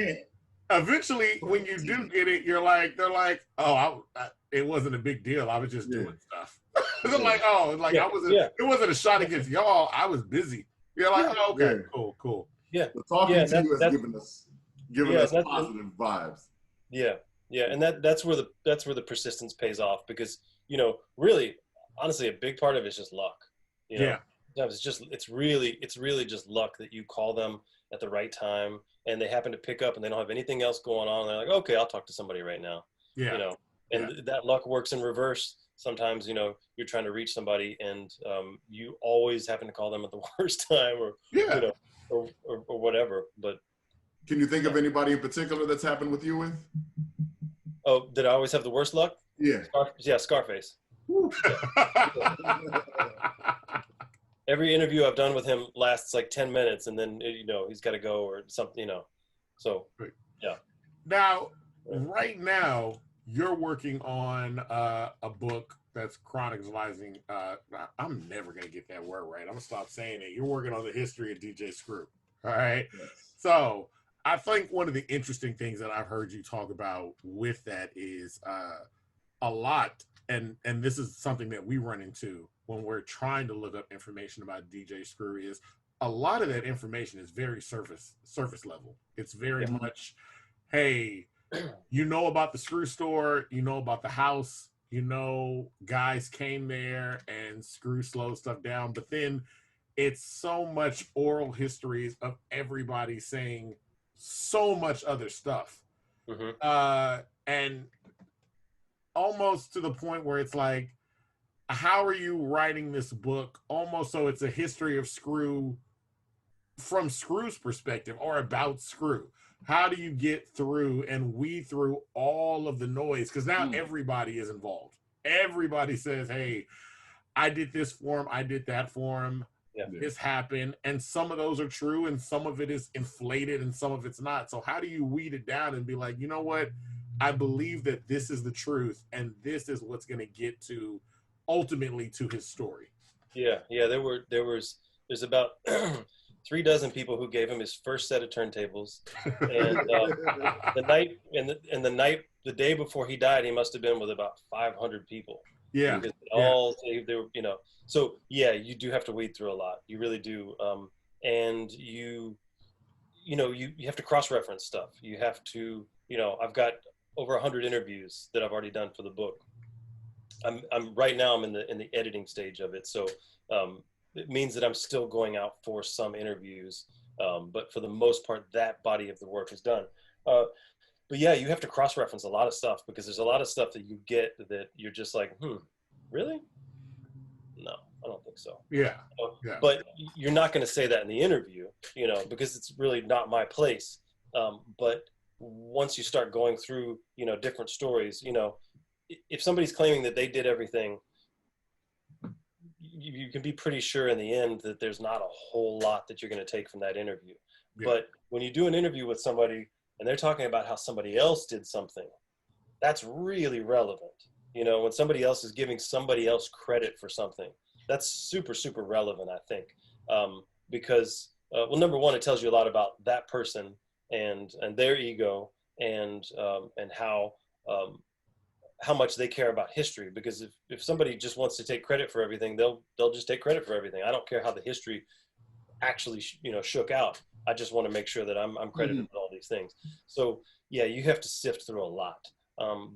eventually when you do get it, they're like, oh, it wasn't a big deal. I was just doing stuff. They're like, oh, like it wasn't a shot against y'all. I was busy. You're like, oh, okay, cool. Yeah. The talking to you has given us positive vibes. Yeah. And that's where the persistence pays off because, really, honestly, a big part of it is just luck. It's really just luck that you call them at the right time and they happen to pick up and they don't have anything else going on. They're like, okay, I'll talk to somebody right now. That luck works in reverse. Sometimes, you're trying to reach somebody and you always happen to call them at the worst time or whatever. But can you think of anybody in particular that's happened with you with? Oh, did I always have the worst luck? Yeah. Scarface. Every interview I've done with him lasts like 10 minutes and then, he's got to go or something, So, yeah. Now, right now, you're working on a book that's chronicling, I'm never going to get that word right. I'm going to stop saying it. You're working on the history of DJ Screw. All right. Yes. So I think one of the interesting things that I've heard you talk about with that is a lot. And this is something that we run into when we're trying to look up information about DJ Screw is a lot of that information is very surface level. It's very much, hey, about the Screw store, about the house, guys came there and Screw slowed stuff down. But then it's so much oral histories of everybody saying so much other stuff. And almost to the point where it's like, how are you writing this book almost so it's a history of Screw from Screw's perspective or about Screw? How do you get through and weed through all of the noise? Because now everybody is involved. Everybody says, hey, I did this for him. I did that for him. has happened, and some of those are true, and some of it is inflated, and some of it's not. So how do you weed it down and be like, you know what? I believe that this is the truth, and this is what's going to get to ultimately to his story. Yeah. There's about 36 people who gave him his first set of turntables, and the day before he died, he must have been with about 500 people. Yeah. Because they were, so yeah, you do have to wade through a lot. You really do. And you have to cross-reference stuff. You have to, I've got over 100 interviews that I've already done for the book. I'm right now, I'm in the editing stage of it. So, it means that I'm still going out for some interviews. But for the most part, that body of the work is done. But yeah, you have to cross-reference a lot of stuff, because there's a lot of stuff that you get that you're just like, really? No, I don't think so. Yeah. But you're not going to say that in the interview, because it's really not my place. But once you start going through, different stories, if somebody's claiming that they did everything, you can be pretty sure in the end that there's not a whole lot that you're going to take from that interview. Yeah. But when you do an interview with somebody and they're talking about how somebody else did something, that's really relevant. When somebody else is giving somebody else credit for something, that's super, super relevant, I think. Because, well, number one, it tells you a lot about that person and their ego and how much they care about history. Because if somebody just wants to take credit for everything, they'll just take credit for everything. I don't care how the history actually, shook out. I just want to make sure that I'm credited with all these things. So yeah, you have to sift through a lot.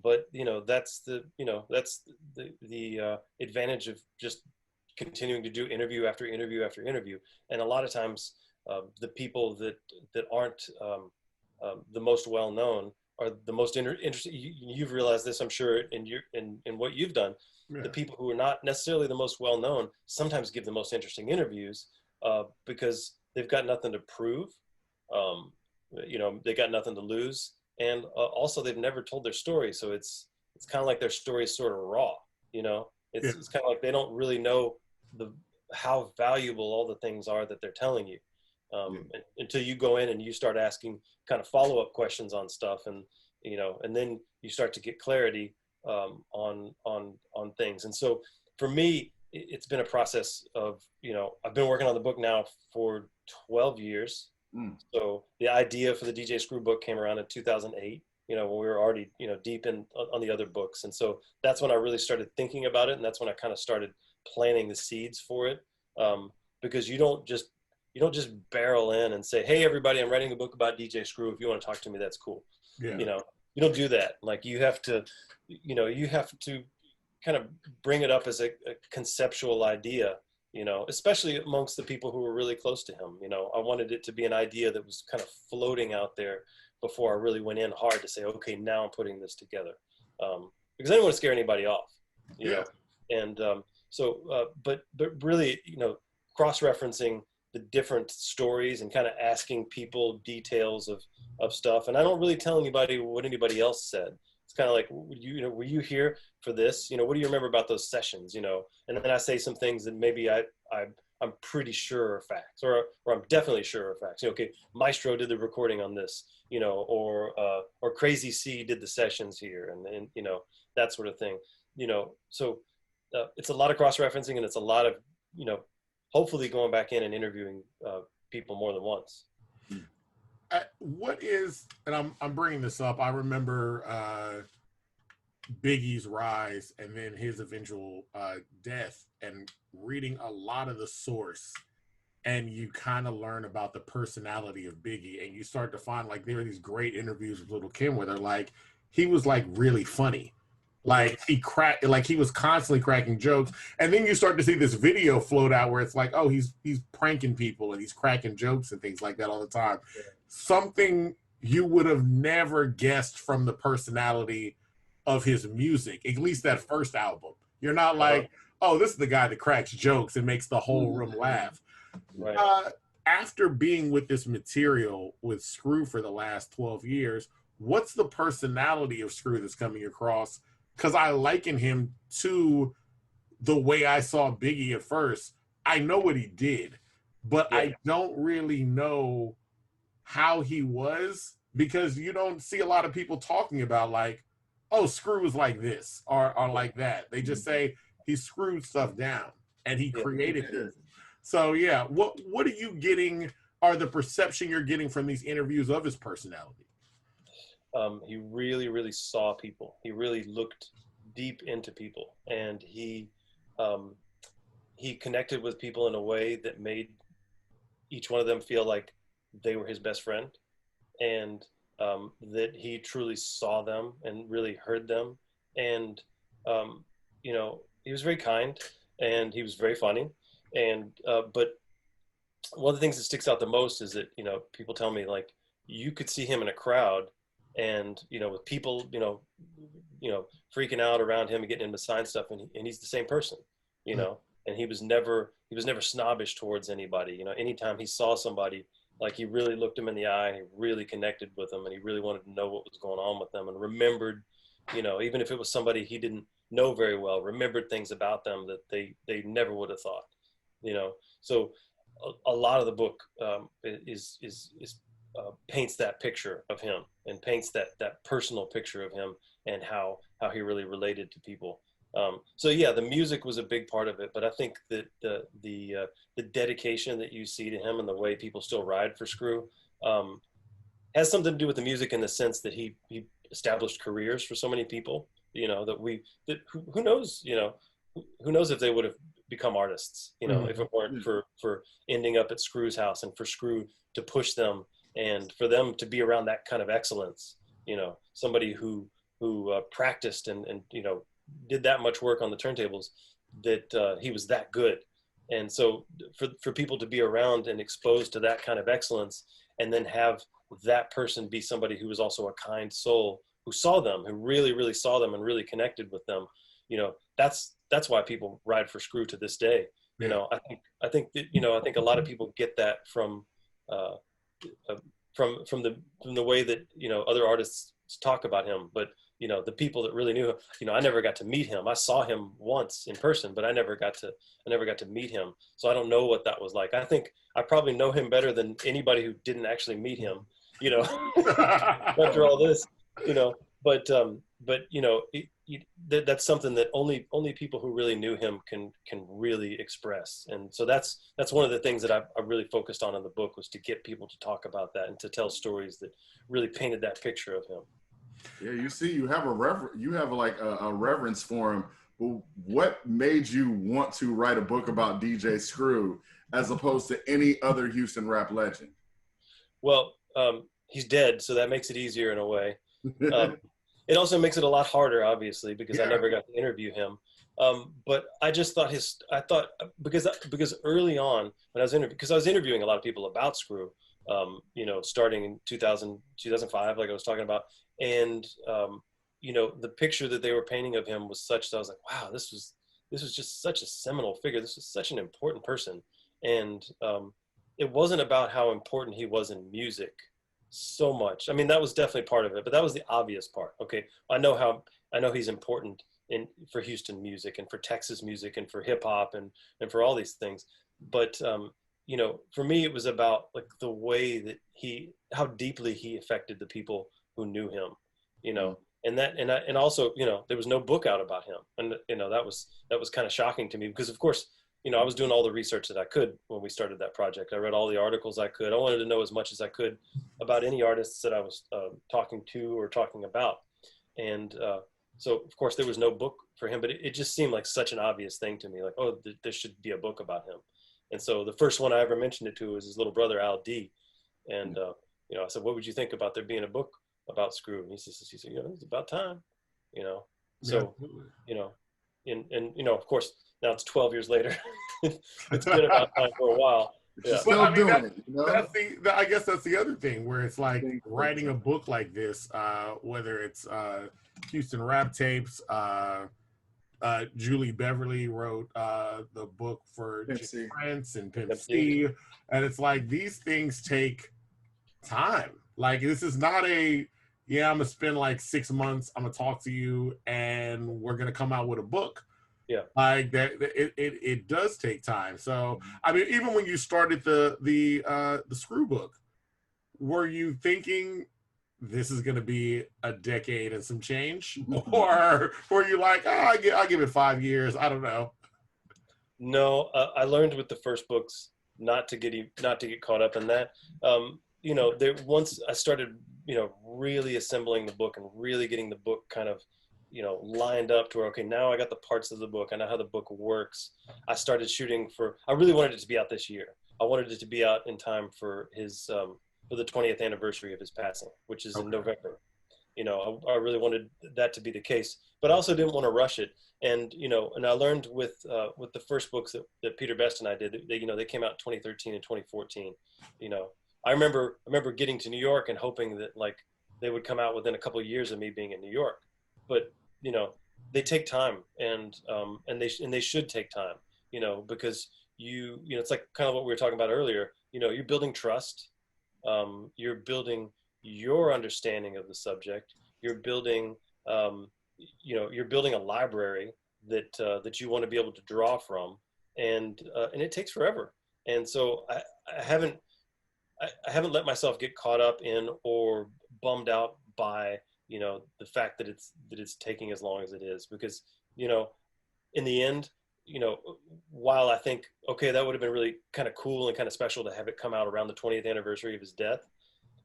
But that's the advantage of just continuing to do interview after interview after interview. And a lot of times, the people that aren't the most well known are the most interesting. You've realized this, I'm sure, in what you've done. Yeah. The people who are not necessarily the most well known sometimes give the most interesting interviews, because they've got nothing to prove. They got nothing to lose, and also they've never told their story, so it's kind of like their story is sort of raw. It's kind of like they don't really know how valuable all the things are that they're telling you, until you go in and you start asking kind of follow-up questions on stuff, and then you start to get clarity on things. And so for me, it's been a process of, I've been working on the book now for 12 years. So the idea for the DJ Screw book came around in 2008, when we were already, deep on the other books. And so that's when I really started thinking about it. And that's when I kind of started planting the seeds for it. Because you don't just barrel in and say, hey, everybody, I'm writing a book about DJ Screw. If you want to talk to me, that's cool. Yeah. You don't do that. Like you have to kind of bring it up as a conceptual idea, especially amongst the people who were really close to him. I wanted it to be an idea that was kind of floating out there before I really went in hard to say, okay, now I'm putting this together. Because I didn't want to scare anybody off, you know? And but really, cross-referencing the different stories and kind of asking people details of stuff. And I don't really tell anybody what anybody else said. It's kind of like, were you here for this? What do you remember about those sessions? And then I say some things that maybe I'm pretty sure are facts, or I'm definitely sure are facts. Okay, Maestro did the recording on this, or Crazy C did the sessions here, and that sort of thing. So it's a lot of cross-referencing, and it's a lot of hopefully going back in and interviewing people more than once. What is, and I'm bringing this up, I remember Biggie's rise and then his eventual death, and reading a lot of the source, and you kind of learn about the personality of Biggie, and you start to find like there are these great interviews with Little Kim where they're like, he was like really funny. Like he was constantly cracking jokes. And then you start to see this video float out where it's like, oh, he's pranking people and he's cracking jokes and things like that all the time. Yeah. Something you would have never guessed from the personality of his music, at least that first album. You're not like, oh, this is the guy that cracks jokes and makes the whole room laugh. Right. After being with this material with Screw for the last 12 years, what's the personality of Screw that's coming across? Because I liken him to the way I saw Biggie at first, I know what he did, but Yeah. I don't really know how he was, because you don't see a lot of people talking about like, oh, Screw was like this or like that. They just say he screwed stuff down and he Yeah. created this. So yeah, what are you getting, or the perception you're getting from these interviews of his personality? He really, really saw people. He really looked deep into people, and um, he connected with people in a way that made each one of them feel like they were his best friend, and that he truly saw them and really heard them. And um, he was very kind, and he was very funny. And but one of the things that sticks out the most is that people tell me, like, you could see him in a crowd, and with people freaking out around him and getting him to sign stuff, and he's the same person, and he was never snobbish towards anybody. Anytime he saw somebody, like, he really looked them in the eye, and he really connected with them, and he really wanted to know what was going on with them, and remembered, even if it was somebody he didn't know very well, remembered things about them that they never would have thought. So a lot of the book is paints that picture of him, and paints that personal picture of him, and how he really related to people. So yeah, the music was a big part of it, but I think that the dedication that you see to him, and the way people still ride for Screw, has something to do with the music, in the sense that he established careers for so many people. Who knows, who knows if they would have become artists, if it weren't for ending up at Screw's house, and for Screw to push them, and for them to be around that kind of excellence. Somebody who practiced and did that much work on the turntables, that he was that good. And so for people to be around and exposed to that kind of excellence, and then have that person be somebody who was also a kind soul, who saw them, who really, really saw them and really connected with them, that's why people ride for Screw to this day. Yeah. I think a lot of people get that from the way that other artists talk about him. But the people that really knew him, I never got to meet him. I saw him once in person, but I never got to meet him. So I don't know what that was like. I think I probably know him better than anybody who didn't actually meet him, after all this, but that's something that only people who really knew him can really express. And so that's one of the things that I really focused on in the book, was to get people to talk about that, and to tell stories that really painted that picture of him. Yeah, you see, you have a reverence for him. But what made you want to write a book about DJ Screw as opposed to any other Houston rap legend? Well, he's dead, so that makes it easier in a way. It also makes it a lot harder, obviously, because I never got to interview him. But I just thought because early on when I was interviewing a lot of people about Screw, starting in 2005, like I was talking about, and the picture that they were painting of him was such that I was like, wow, this was just such a seminal figure. This was such an important person, and it wasn't about how important he was in music so much. I mean, that was definitely part of it, but that was the obvious part. Okay, I know he's important for Houston music, and for Texas music, and for hip hop, and for all these things. But for me, it was about, like, the way that how deeply he affected the people who knew him. And also, there was no book out about him, and that was kind of shocking to me, because of course, I was doing all the research that I could when we started that project. I read all the articles I could. I wanted to know as much as I could about any artists that I was talking to or talking about. And so, of course, there was no book for him, but it just seemed like such an obvious thing to me. Like, oh, there should be a book about him. And so the first one I ever mentioned it to was his little brother, Al D. And, I said, what would you think about there being a book about Screw? And he said, it's about time, So, of course, now it's 12 years later. It's been about time for a while. Yeah. Still doing it. I guess that's the other thing, where it's like writing a book like this, whether it's Houston Rap Tapes, Julie Beverly wrote the book for Jim Prince and Pimp Steve, and it's like these things take time. Like, this is not I'm gonna spend like 6 months, I'm gonna talk to you, and we're gonna come out with a book. Yeah. Like that, it does take time. So I mean, even when you started the Screw book, were you thinking this is going to be a decade and some change, or were you like, oh, I'll give it 5 years? I don't know. No, I learned with the first books not to get caught up in that. You know, there once I started, you know, really assembling the book and really getting the book kind of, you know, lined up to where, okay, now I got the parts of the book, I know how the book works. I started shooting for. I really wanted it to be out this year. I wanted it to be out in time for his for the 20th anniversary of his passing, which is in November. You know, I really wanted that to be the case, but I also didn't want to rush it. And you know, and I learned with the first books that Peter Best and I did. They, you know, they came out in 2013 and 2014. You know, I remember getting to New York and hoping that like they would come out within a couple of years of me being in New York. But you know, they take time, and they should take time. You know, because you know, it's like kind of what we were talking about earlier. You know, you're building trust. You're building your understanding of the subject. You're building, you know, you're building a library that you want to be able to draw from, and it takes forever. And so I haven't I haven't let myself get caught up in or bummed out by, you know, the fact that it's taking as long as it is, because you know, in the end, you know, while I think, okay, that would have been really kind of cool and kind of special to have it come out around the 20th anniversary of his death,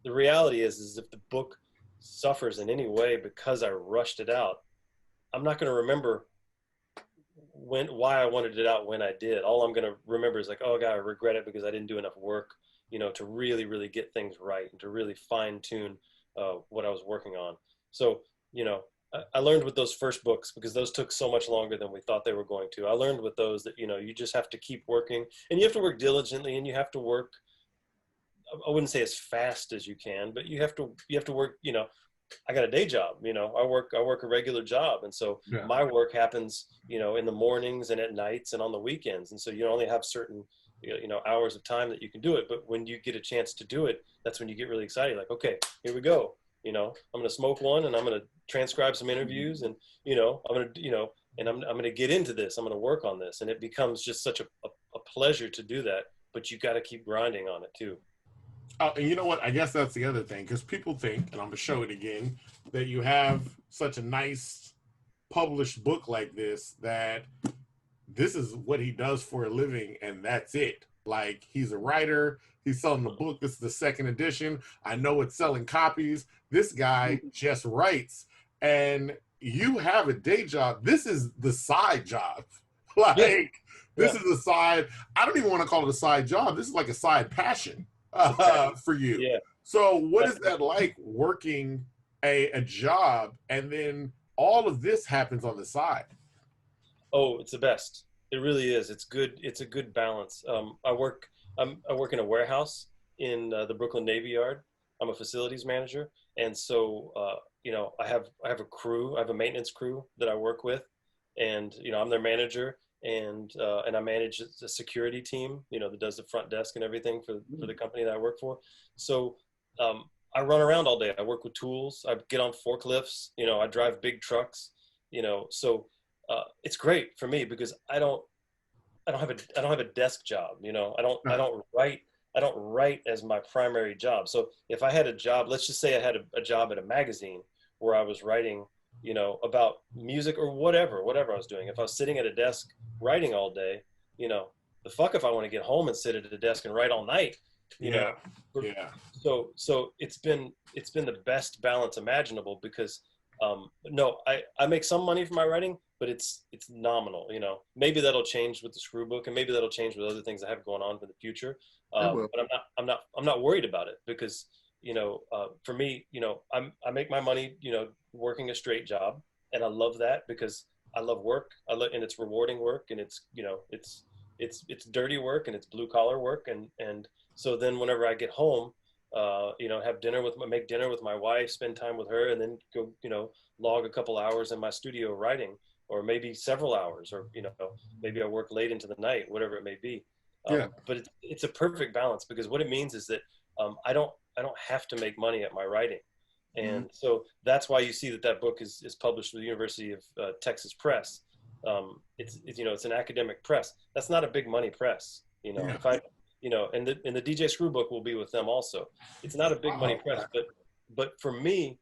the reality is if the book suffers in any way because I rushed it out, I'm not going to remember why I wanted it out when I did. All I'm going to remember is like, oh God, I regret it because I didn't do enough work, you know, to really, really get things right and to really fine tune what I was working on. So, you know, I learned with those first books, because those took so much longer than we thought they were going to. I learned with those that, you know, you just have to keep working, and you have to work diligently, and you have to work, I wouldn't say as fast as you can, but you have to work, you know. I got a day job, you know, I work a regular job. And so Yeah. my work happens, you know, in the mornings and at nights and on the weekends. And so you only have certain, you know, hours of time that you can do it. But when you get a chance to do it, that's when you get really excited. Like, okay, here we go. You know, I'm going to smoke one, and I'm going to transcribe some interviews, and, you know, I'm going to, you know, and I'm going to get into this. I'm going to work on this. And it becomes just such a pleasure to do that. But you got to keep grinding on it too. And you know what? I guess that's the other thing, because people think, and I'm gonna show it again, that you have such a nice published book like this, that this is what he does for a living, and that's it. Like, he's a writer, he's selling the book. This is the second edition. I know it's selling copies. This guy just writes, and you have a day job. This is the side job. Like, Yeah. this Yeah. is a side. I don't even want to call it a side job. This is like a side passion for you. Yeah. So what is that like, working a job and then all of this happens on the side? Oh, it's the best. It really is. It's good. It's a good balance. I work in a warehouse in the Brooklyn Navy Yard. I'm a facilities manager, and so you know, I have a crew. I have a maintenance crew that I work with, and you know, I'm their manager, and I manage the security team, you know, that does the front desk and everything for the company that I work for. So I run around all day. I work with tools. I get on forklifts. You know, I drive big trucks. You know, so it's great for me because I don't have a desk job. You know, I don't write as my primary job. So if I had a job, let's just say I had a job at a magazine where I was writing, you know, about music or whatever I was doing. If I was sitting at a desk writing all day, you know, the fuck if I want to get home and sit at a desk and write all night, you know. Yeah. So it's been the best balance imaginable, because no, I make some money from my writing, but it's nominal, you know. Maybe that'll change with the Screw book, and maybe that'll change with other things I have going on for the future. But I'm not worried about it, because you know, for me, you know, I make my money, you know, working a straight job, and I love that because I love work. And it's rewarding work, and it's, you know, it's dirty work, and it's blue collar work, and so then whenever I get home, you know, make dinner with my wife, spend time with her, and then go, you know, log a couple hours in my studio writing, or maybe several hours, or, you know, maybe I work late into the night, whatever it may be. But it's a perfect balance, because what it means is that I don't have to make money at my writing. And so that's why you see that book is published with the University of Texas Press. it's you know, it's an academic press. That's not a big money press. You know, Yeah. if I, you know, and the DJ Screw book will be with them also. It's not a big money press, but for me,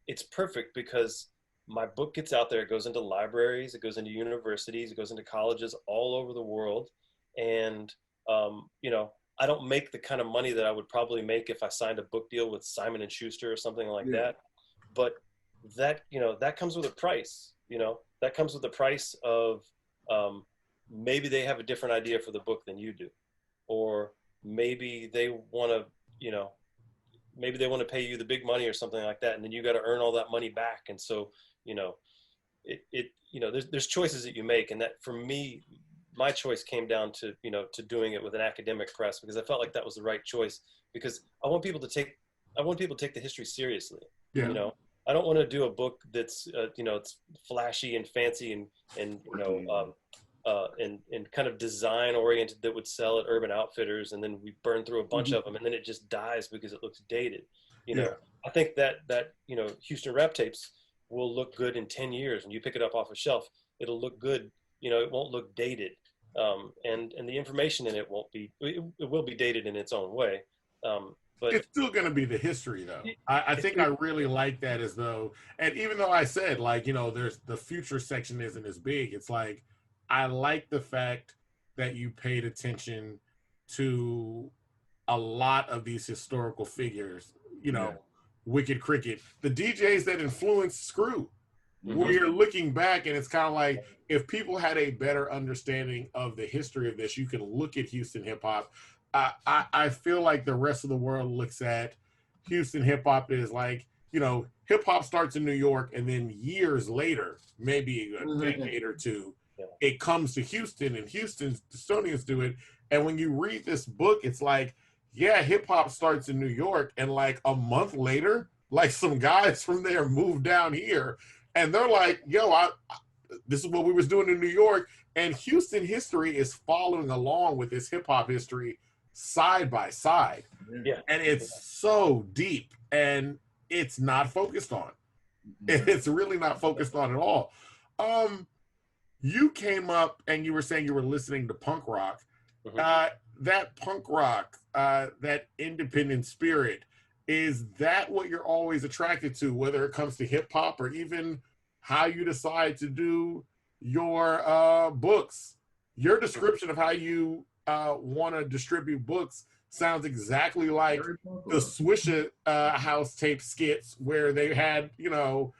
it's perfect because my book gets out there. It goes into libraries, it goes into universities, it goes into colleges all over the world, and you know, I don't make the kind of money that I would probably make if I signed a book deal with Simon and Schuster or something like that. But that, you know, that comes with a price. You know, that comes with the price of maybe they have a different idea for the book than you do, or maybe they want to, you know, maybe they want to pay you the big money or something like that, and then you got to earn all that money back. And so, you know, you know, there's choices that you make, and that for me, my choice came down to, you know, to doing it with an academic press, because I felt like that was the right choice, because I want people to take the history seriously. Yeah. You know, I don't want to do a book that's you know, it's flashy and fancy and you know, and kind of design oriented that would sell at Urban Outfitters, and then we burn through a bunch of them, and then it just dies because it looks dated. You know, I think that you know, Houston rap tapes will look good in 10 years. When you pick it up off a shelf, it'll look good. You know, it won't look dated, and the information in it won't be. It will be dated in its own way, but it's still going to be the history, though. I think I really like that, as though, and even though I said, like, you know, there's the future section isn't as big, it's like, I like the fact that you paid attention to a lot of these historical figures, you know, Wicked Cricket, the DJs that influenced Screw, where you're looking back and it's kind of like, if people had a better understanding of the history of this, you can look at Houston hip hop. I feel like the rest of the world looks at Houston hip hop as like, you know, hip hop starts in New York, and then years later, maybe a decade or two, it comes to Houston, and Houstonians do it. And when you read this book, it's like, yeah, hip hop starts in New York, and like a month later, like some guys from there moved down here, and they're like, yo, this is what we was doing in New York. And Houston history is following along with this hip hop history side by side. Yeah. And it's so deep, and it's not focused on. It's really not focused on at all. You came up and you were saying you were listening to punk rock. That punk rock, that independent spirit, is that what you're always attracted to, whether it comes to hip hop or even how you decide to do your books? Your description of how you want to distribute books sounds exactly like the Swisher House tape skits, where they had, you know,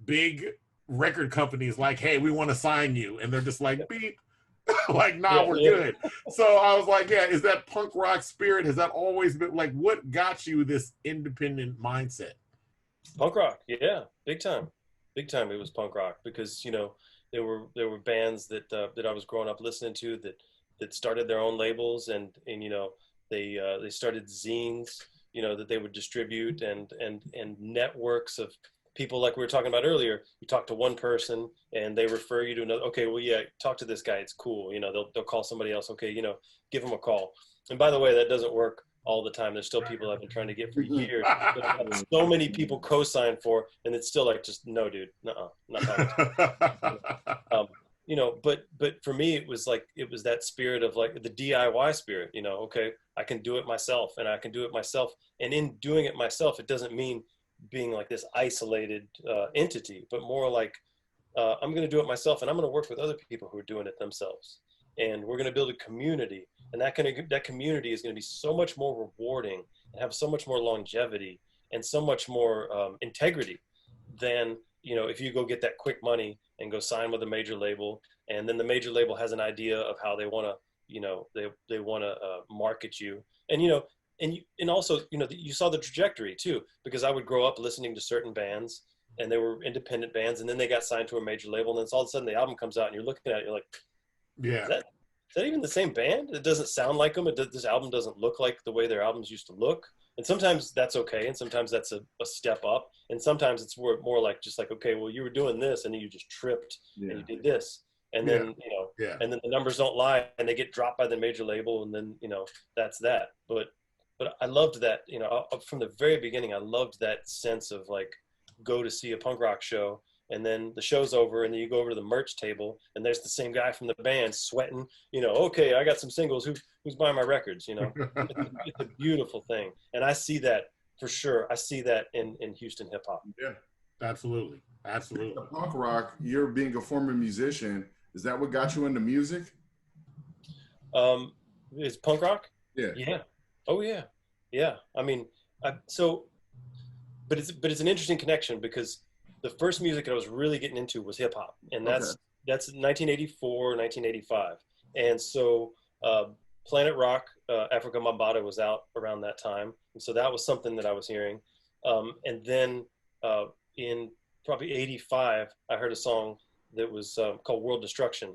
big record companies like, hey, we want to sign you, and they're just like, beep, like, nah, we're good. So I was like, yeah, is that punk rock spirit? Has that always been like, what got you this independent mindset? Punk rock, yeah, big time. It was punk rock, because, you know, there were bands that that I was growing up listening to that started their own labels, and you know, they started zines, you know, that they would distribute, and networks of people, like we were talking about earlier. You talk to one person and they refer you to another. Okay, well, yeah, talk to this guy, it's cool. You know, they'll call somebody else. Okay, you know, give them a call. And by the way, that doesn't work all the time. There's still people I've been trying to get for years. So many people co-sign for, and it's still like, just no, dude, not you know, but for me, it was that spirit of like the DIY spirit, you know, okay, I can do it myself, and I can do it myself. And in doing it myself, it doesn't mean being like this isolated entity, but more like, I'm going to do it myself, and I'm going to work with other people who are doing it themselves. And we're going to build a community, and that community is going to be so much more rewarding and have so much more longevity and so much more integrity than, you know, if you go get that quick money and go sign with a major label, and then the major label has an idea of how they want to, you know, they want to market you. And, you know, and also, you know, you saw the trajectory too, because I would grow up listening to certain bands, and they were independent bands, and then they got signed to a major label, and then all of a sudden the album comes out, and you're looking at it, you're like, yeah, is that even the same band? It doesn't sound like them. This album doesn't look like the way their albums used to look. And sometimes that's okay, and sometimes that's a step up, and sometimes it's more like, just like, okay, well, you were doing this, and then you just tripped, and you did this, and then, you know, and then the numbers don't lie, and they get dropped by the major label, and then, you know, that's that. But I loved that, you know, from the very beginning, I loved that sense of like, go to see a punk rock show, and then the show's over, and then you go over to the merch table, and there's the same guy from the band sweating, you know, okay, I got some singles, who's buying my records, you know? It's a beautiful thing. And I see that for sure. I see that in Houston hip hop. Yeah. Absolutely. Absolutely. The punk rock, you're being a former musician. Is that what got you into music? Is punk rock? Yeah. Yeah. Oh yeah. Yeah. I mean, but it's an interesting connection because the first music that I was really getting into was hip hop, and that's 1984, 1985, and so Planet Rock, Africa Mambata was out around that time, and so that was something that I was hearing, and then in probably '85, I heard a song that was called World Destruction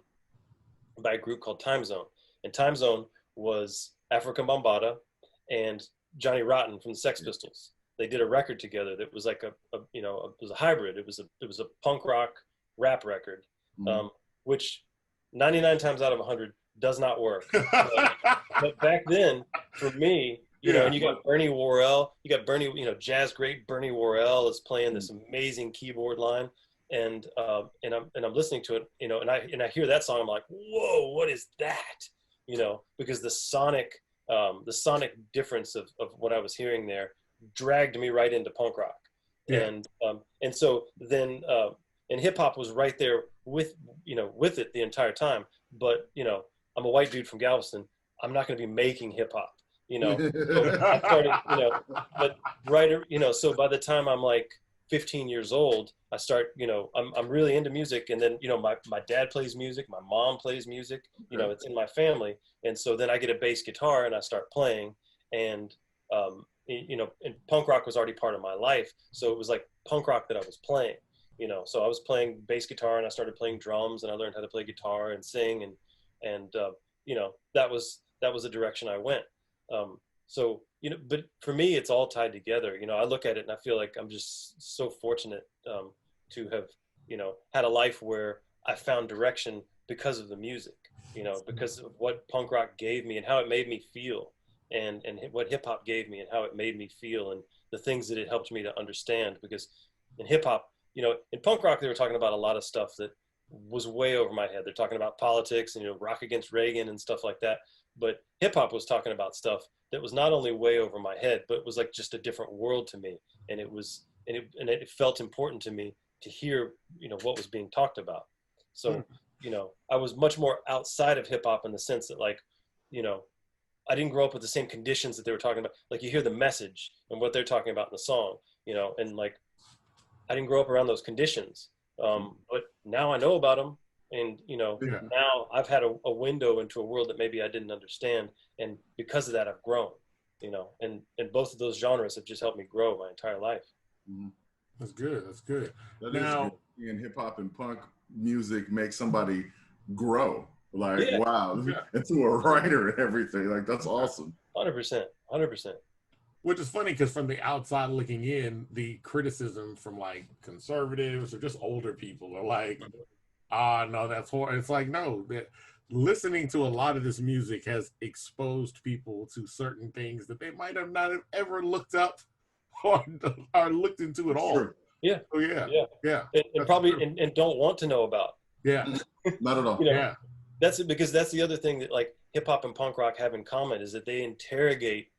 by a group called Time Zone, and Time Zone was Africa Mambata and Johnny Rotten from the Sex Pistols. They did a record together that was like it was a hybrid. It was a punk rock rap record, which 99 times out of 100 does not work. But back then, for me, you know, and you got Bernie Worrell, jazz great Bernie Worrell is playing this amazing keyboard line, and I'm listening to it, you know, and I hear that song, I'm like, whoa, what is that? You know, because the sonic difference of what I was hearing there dragged me right into punk rock. And so then and hip hop was right there with it the entire time. But, you know, I'm a white dude from Galveston. I'm not going to be making hip hop, you know. So I started, you know, but so by the time I'm like 15 years old, I start, you know, I'm really into music. And then, you know, my dad plays music, my mom plays music, you know, it's in my family. And so then I get a bass guitar and I start playing, and, you know, and punk rock was already part of my life. So it was like punk rock that I was playing, you know, so I was playing bass guitar and I started playing drums, and I learned how to play guitar and sing. And you know, that was the direction I went. So, you know, but for me, it's all tied together. You know, I look at it and I feel like I'm just so fortunate to have, you know, had a life where I found direction because of the music, you know, because of what punk rock gave me and how it made me feel, and what hip hop gave me and how it made me feel, and the things that it helped me to understand. Because in hip hop, you know, in punk rock, they were talking about a lot of stuff that was way over my head. They're talking about politics and, you know, Rock Against Reagan and stuff like that. But hip hop was talking about stuff that was not only way over my head, but it was like just a different world to me. And it felt important to me to hear, you know, what was being talked about. So, you know, I was much more outside of hip hop in the sense that, like, you know, I didn't grow up with the same conditions that they were talking about. Like, you hear the message and what they're talking about in the song, you know, and like, I didn't grow up around those conditions. But now I know about them. And, you know, now I've had a window into a world that maybe I didn't understand. And because of that, I've grown, you know, and both of those genres have just helped me grow my entire life. That's good. That's good. That now, is good. And hip hop and punk music makes somebody grow. Like, wow, into a writer and everything. Like, that's awesome. 100%. Which is funny because from the outside looking in, the criticism from like conservatives or just older people are like, no, that's horrible. It's like, no, that listening to a lot of this music has exposed people to certain things that they might have not have ever looked up or looked into at all. Sure. Yeah. Oh yeah. And probably and don't want to know about. Yeah. Not at all. You know, that's it, because that's the other thing that like hip hop and punk rock have in common is that they interrogate,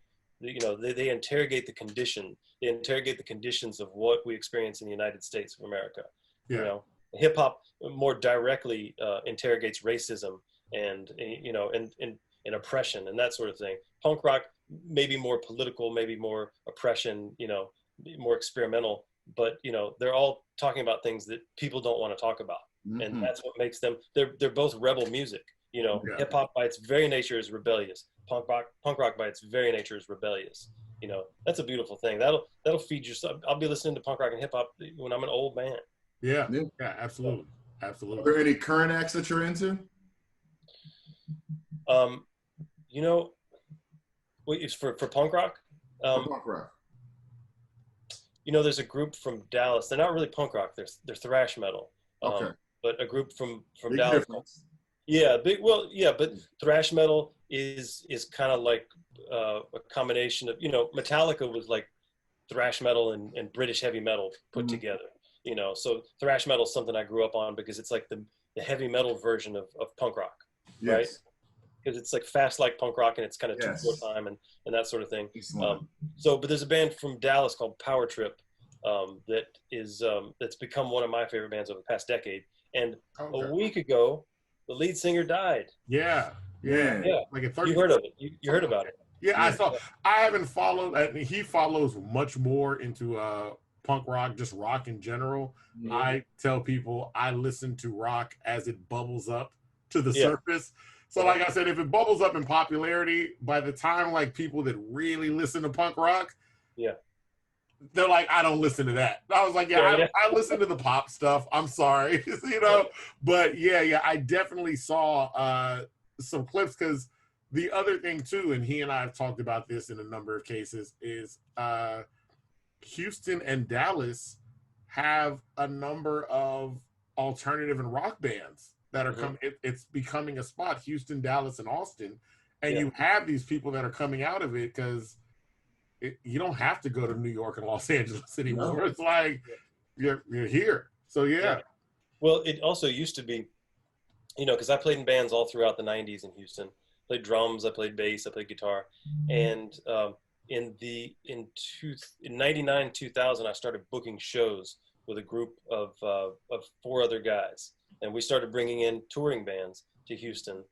you know, they interrogate the condition. They interrogate the conditions of what we experience in the United States of America. You know, hip hop more directly interrogates racism and, you know, and oppression and that sort of thing. Punk rock maybe more political, maybe more oppression, you know, more experimental, but, you know, they're all talking about things that people don't want to talk about. And that's what makes them, they're both rebel music. You know, hip hop by its very nature is rebellious. Punk rock by its very nature is rebellious. You know, that's a beautiful thing. That'll feed you. I'll be listening to punk rock and hip hop when I'm an old man. Yeah, absolutely. Are there any current acts that you're into? You know, it's for punk rock. For punk rock. You know, there's a group from Dallas. They're not really punk rock. They're thrash metal. Okay. But a group from Big Dallas. Difference. Yeah, but thrash metal is kind of like a combination of, you know, Metallica was like thrash metal and British heavy metal put together. you know, so thrash metal is something I grew up on because it's like the heavy metal version of punk rock, right? Yes. Because it's like fast like punk rock and it's kind of Yes. 2/4 time and that sort of thing. Excellent. But there's a band from Dallas called Power Trip that is that's become one of my favorite bands over the past decade. And a week ago, the lead singer died. Yeah. Yeah. Like a 30. You heard of it? You heard about it? Yeah, I saw. I haven't followed. He follows much more into punk rock, just rock in general. Mhm. I tell people I listen to rock as it bubbles up to the surface. So, like I said, if it bubbles up in popularity, by the time like people that really listen to punk rock, they're like, I don't listen to that. I was like, I listen to the pop stuff. I'm sorry, you know. But I definitely saw some clips because the other thing too, and he and I have talked about this in a number of cases, is Houston and Dallas have a number of alternative and rock bands that are coming. It's becoming a spot. Houston, Dallas, and Austin, and you have these people that are coming out of it because you don't have to go to New York and Los Angeles anymore. No. It's like you're here. So Well, it also used to be, you know, because I played in bands all throughout the '90s in Houston. Played drums, I played bass, I played guitar, and in '99, 2000, I started booking shows with a group of 4 other guys, and we started bringing in touring bands to Houston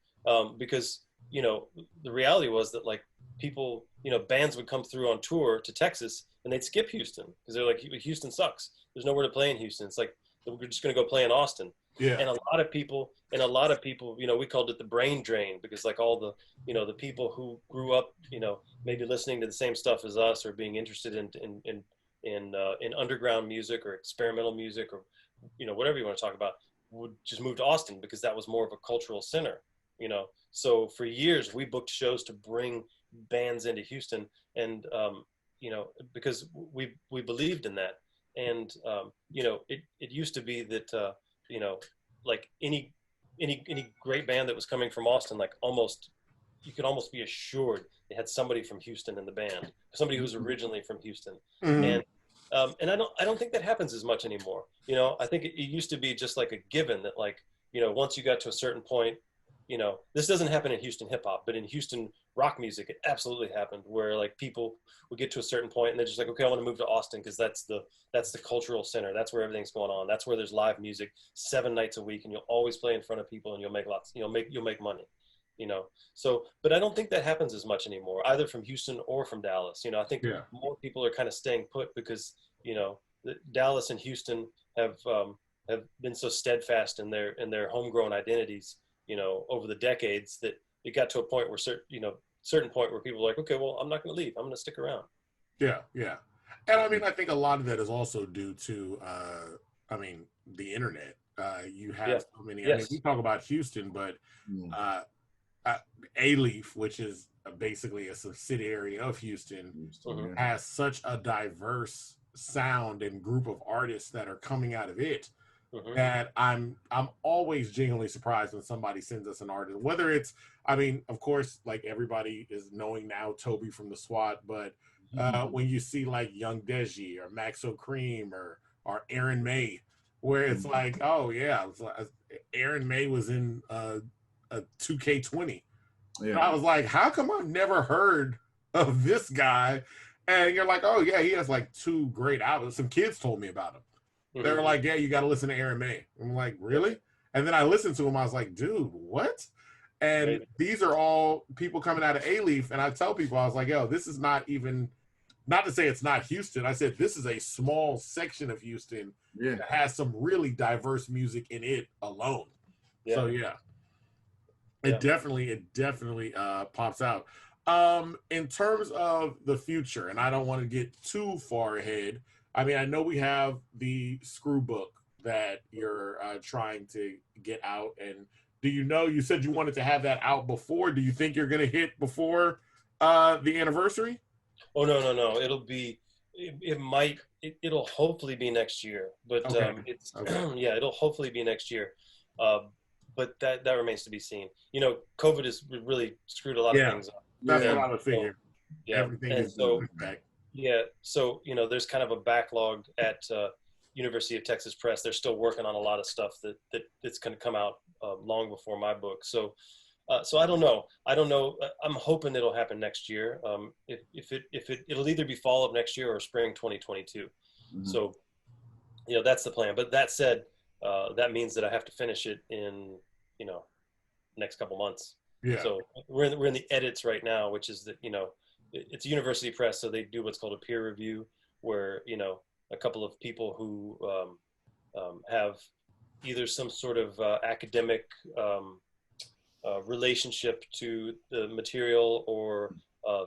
because, you know, the reality was that like people, you know, bands would come through on tour to Texas and they'd skip Houston because they're like, Houston sucks. There's nowhere to play in Houston. It's like we're just going to go play in Austin. Yeah. And a lot of people, you know, we called it the brain drain because like all the, you know, the people who grew up, you know, maybe listening to the same stuff as us or being interested in underground music or experimental music or, you know, whatever you want to talk about, would just move to Austin because that was more of a cultural center, you know. So for years we booked shows to bring bands into Houston, and you know, because we believed in that. And you know, it used to be that you know, like any great band that was coming from Austin, like you could almost be assured they had somebody from Houston in the band, somebody who was originally from Houston. And I don't think that happens as much anymore. You know, I think it used to be just like a given that, like, you know, once you got to a certain point, you know, this doesn't happen in Houston hip hop, but in Houston rock music, it absolutely happened where like people would get to a certain point and they're just like, okay, I want to move to Austin because that's the cultural center. That's where everything's going on. That's where there's live music 7 nights a week, and you'll always play in front of people and you'll make you'll make money, you know? So, but I don't think that happens as much anymore, either from Houston or from Dallas. You know, I think more people are kind of staying put because, you know, Dallas and Houston have been so steadfast in their homegrown identities, you know, over the decades that it got to a point where certain point where people are like, okay, well, I'm not going to leave. I'm going to stick around. Yeah. And I mean, I think a lot of that is also due to, I mean, the internet. You have so many. I mean, we talk about Houston, but A-Leaf, which is basically a subsidiary of Houston, has such a diverse sound and group of artists that are coming out of it. That I'm always genuinely surprised when somebody sends us an artist, whether it's, I mean, of course, like everybody is knowing now Toby from the SWAT, but when you see like Young Deji or Maxo Cream or Aaron May, where it's like, oh yeah, it's like, Aaron May was in a 2K20. Yeah. I was like, how come I've never heard of this guy? And you're like, oh yeah, he has like 2 great albums. Some kids told me about him. They were like, yeah, you got to listen to Aaron May. I'm like, really? And then I listened to him. I was like, dude, what? And these are all people coming out of A-Leaf. And I tell people, I was like, yo, this is not even, not to say it's not Houston. I said, this is a small section of Houston that has some really diverse music in it alone. Yeah. So it definitely pops out. In terms of the future, and I don't want to get too far ahead, I mean, I know we have the Screw book that you're trying to get out. And do you know, you said you wanted to have that out before. Do you think you're going to hit before the anniversary? Oh, no. It'll hopefully be next year. But it'll hopefully be next year. But that remains to be seen. You know, COVID has really screwed a lot of things up. That's what I was figuring. Everything is back. Yeah, so, you know, there's kind of a backlog at University of Texas Press. They're still working on a lot of stuff that's going to come out long before my book. So I don't know. I'm hoping it'll happen next year. It'll either be fall of next year or spring 2022. Mhm. So, that's the plan. But that said, that means that I have to finish it in, next couple months. Yeah. So we're in the edits right now, which is that, it's a university press. So they do what's called a peer review where, a couple of people who have either some sort of academic relationship to the material or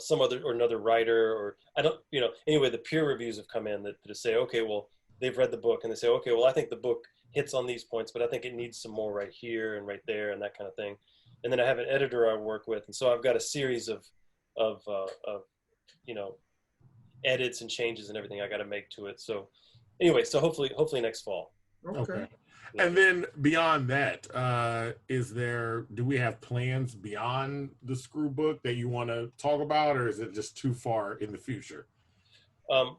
another writer, or I don't, anyway, the peer reviews have come in that say, okay, well, they've read the book and they say, okay, well, I think the book hits on these points, but I think it needs some more right here and right there and that kind of thing. And then I have an editor I work with. And so I've got a series of edits and changes and everything I got to make to it. So anyway, so hopefully next fall. Okay. And then beyond that, do we have plans beyond the Screw book that you want to talk about, or is it just too far in the future?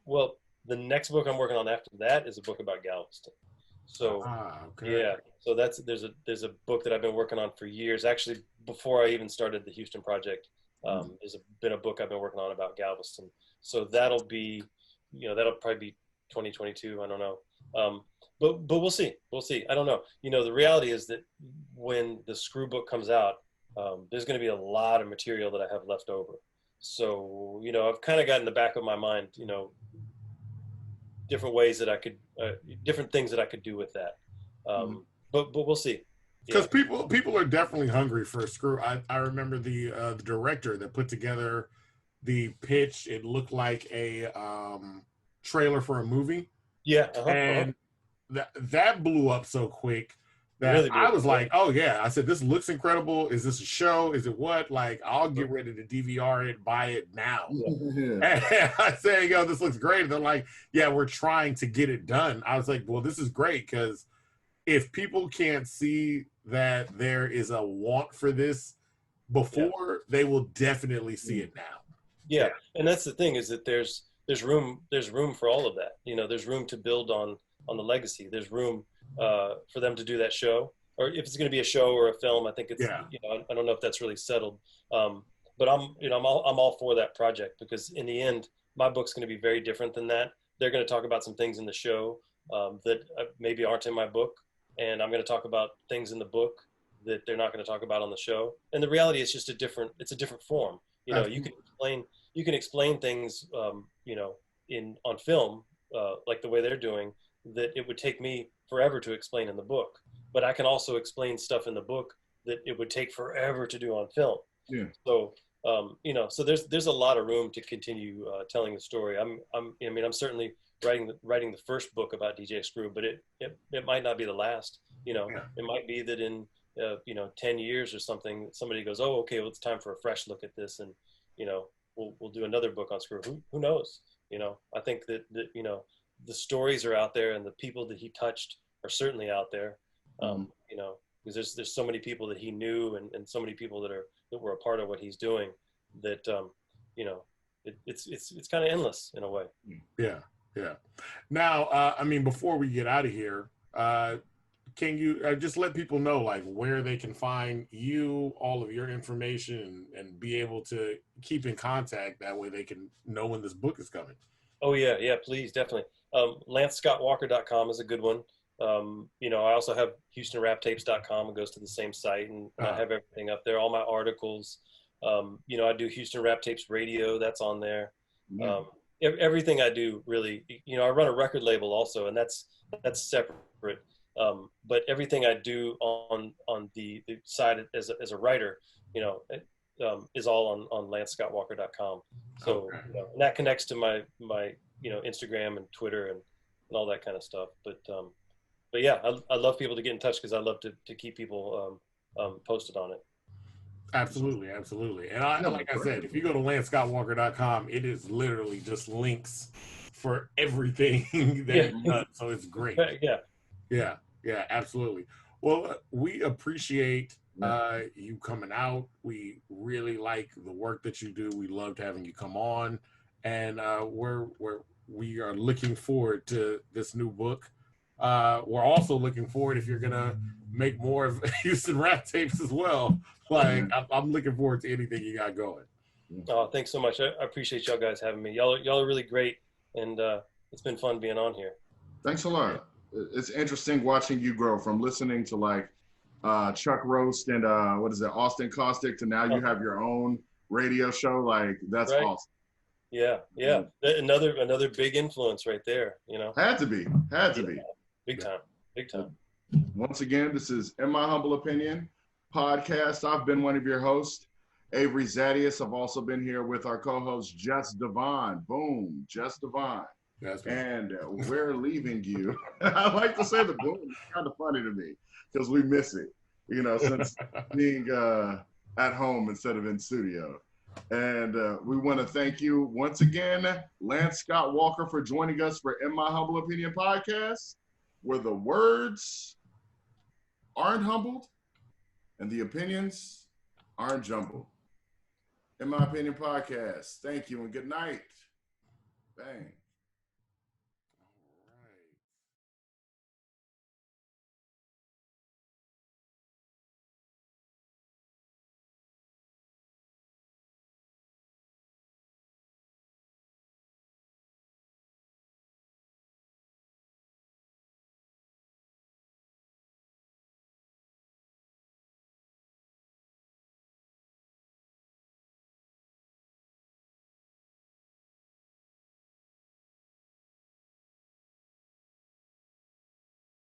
Well, the next book I'm working on after that is a book about Galveston. So okay. yeah, so there's a book that I've been working on for years. Actually, before I even started the Houston project, there's been a book I've been working on about Galveston. So that'll be, that'll probably be 2022. I don't know. But we'll see. We'll see. I don't know. The reality is that when the Screw book comes out, there's going to be a lot of material that I have left over. So, I've kind of got in the back of my mind, different ways that I could, different things that I could do with that. But we'll see. Because people are definitely hungry for a Screw. I remember the director that put together the pitch. It looked like a trailer for a movie. Yeah. And that blew up so quick that Really I was like, oh yeah. I said, this looks incredible. Is this a show? Is it what? Like, I'll get ready to DVR it, buy it now. Yeah. And I say, yo, this looks great. And they're like, yeah, we're trying to get it done. I was like, well, this is great, because if people can't see that there is a want for this before, they will definitely see it now. Yeah. And that's the thing, is that there's room for all of that. There's room to build on the legacy. There's room for them to do that show, or if it's going to be a show or a film. I think it's, I don't know if that's really settled. But I'm all for that project, because in the end, my book's going to be very different than that. They're going to talk about some things in the show that maybe aren't in my book. And I'm going to talk about things in the book that they're not going to talk about on the show. And the reality is just it's a different form. You can explain things, on film, like the way they're doing, that it would take me forever to explain in the book. But I can also explain stuff in the book that it would take forever to do on film. Yeah. So, so there's a lot of room to continue telling the story. I'm certainly writing the first book about DJ Screw, but it might not be the last. It might be that in 10 years or something, somebody goes, oh, okay, well, it's time for a fresh look at this, and we'll do another book on Screw. Who knows? I think that the stories are out there, and the people that he touched are certainly out there. Because there's so many people that he knew, and so many people that were a part of what he's doing, that it's kind of endless in a way. Yeah. Now, before we get out of here, can you just let people know, like, where they can find you, all of your information, and be able to keep in contact? That way they can know when this book is coming. Oh yeah, please, definitely. LanceScottWalker.com is a good one. I also have HoustonRapTapes.com. It goes to the same site, and I have everything up there, all my articles. I do Houston Rap Tapes Radio, that's on there. Everything I do, really, I run a record label also, and that's separate. But everything I do on the side as a writer, is all on LanceScottWalker.com. So and that connects to my Instagram and Twitter and all that kind of stuff. But yeah, I love people to get in touch, because I love to keep people posted on it. Absolutely. And like I said, if you go to LanceScottWalker.com, it is literally just links for everything that you've done. So it's great. Yeah, absolutely. Well, we appreciate you coming out. We really like the work that you do. We loved having you come on, and we are looking forward to this new book. we're also looking forward if you're gonna make more of Houston rap tapes as well. Like I'm looking forward to anything you got going. Oh, thanks so much. I appreciate y'all guys having me. Y'all are really great, and it's been fun being on here. Thanks a lot. It's interesting watching you grow from listening to like Chuck Roast and what is it, Austin Caustic, to now you have your own radio show. Like that's awesome. Yeah. Another big influence right there. You know, had to be big time. Once again, this is In My Humble Opinion podcast. I've been one of your hosts, Avery Zadius. I've also been here with our co-host Jess Devon. Boom, Jess Devon. And we're leaving you. I like to say the boom. It's kind of funny to me because we miss it, you know, since being at home instead of in studio. And we want to thank you once again, Lance Scott Walker, for joining us for In My Humble Opinion podcast, where the words aren't humbled and the opinions aren't jumbled. In My Opinion podcast. Thank you and good night. Bang.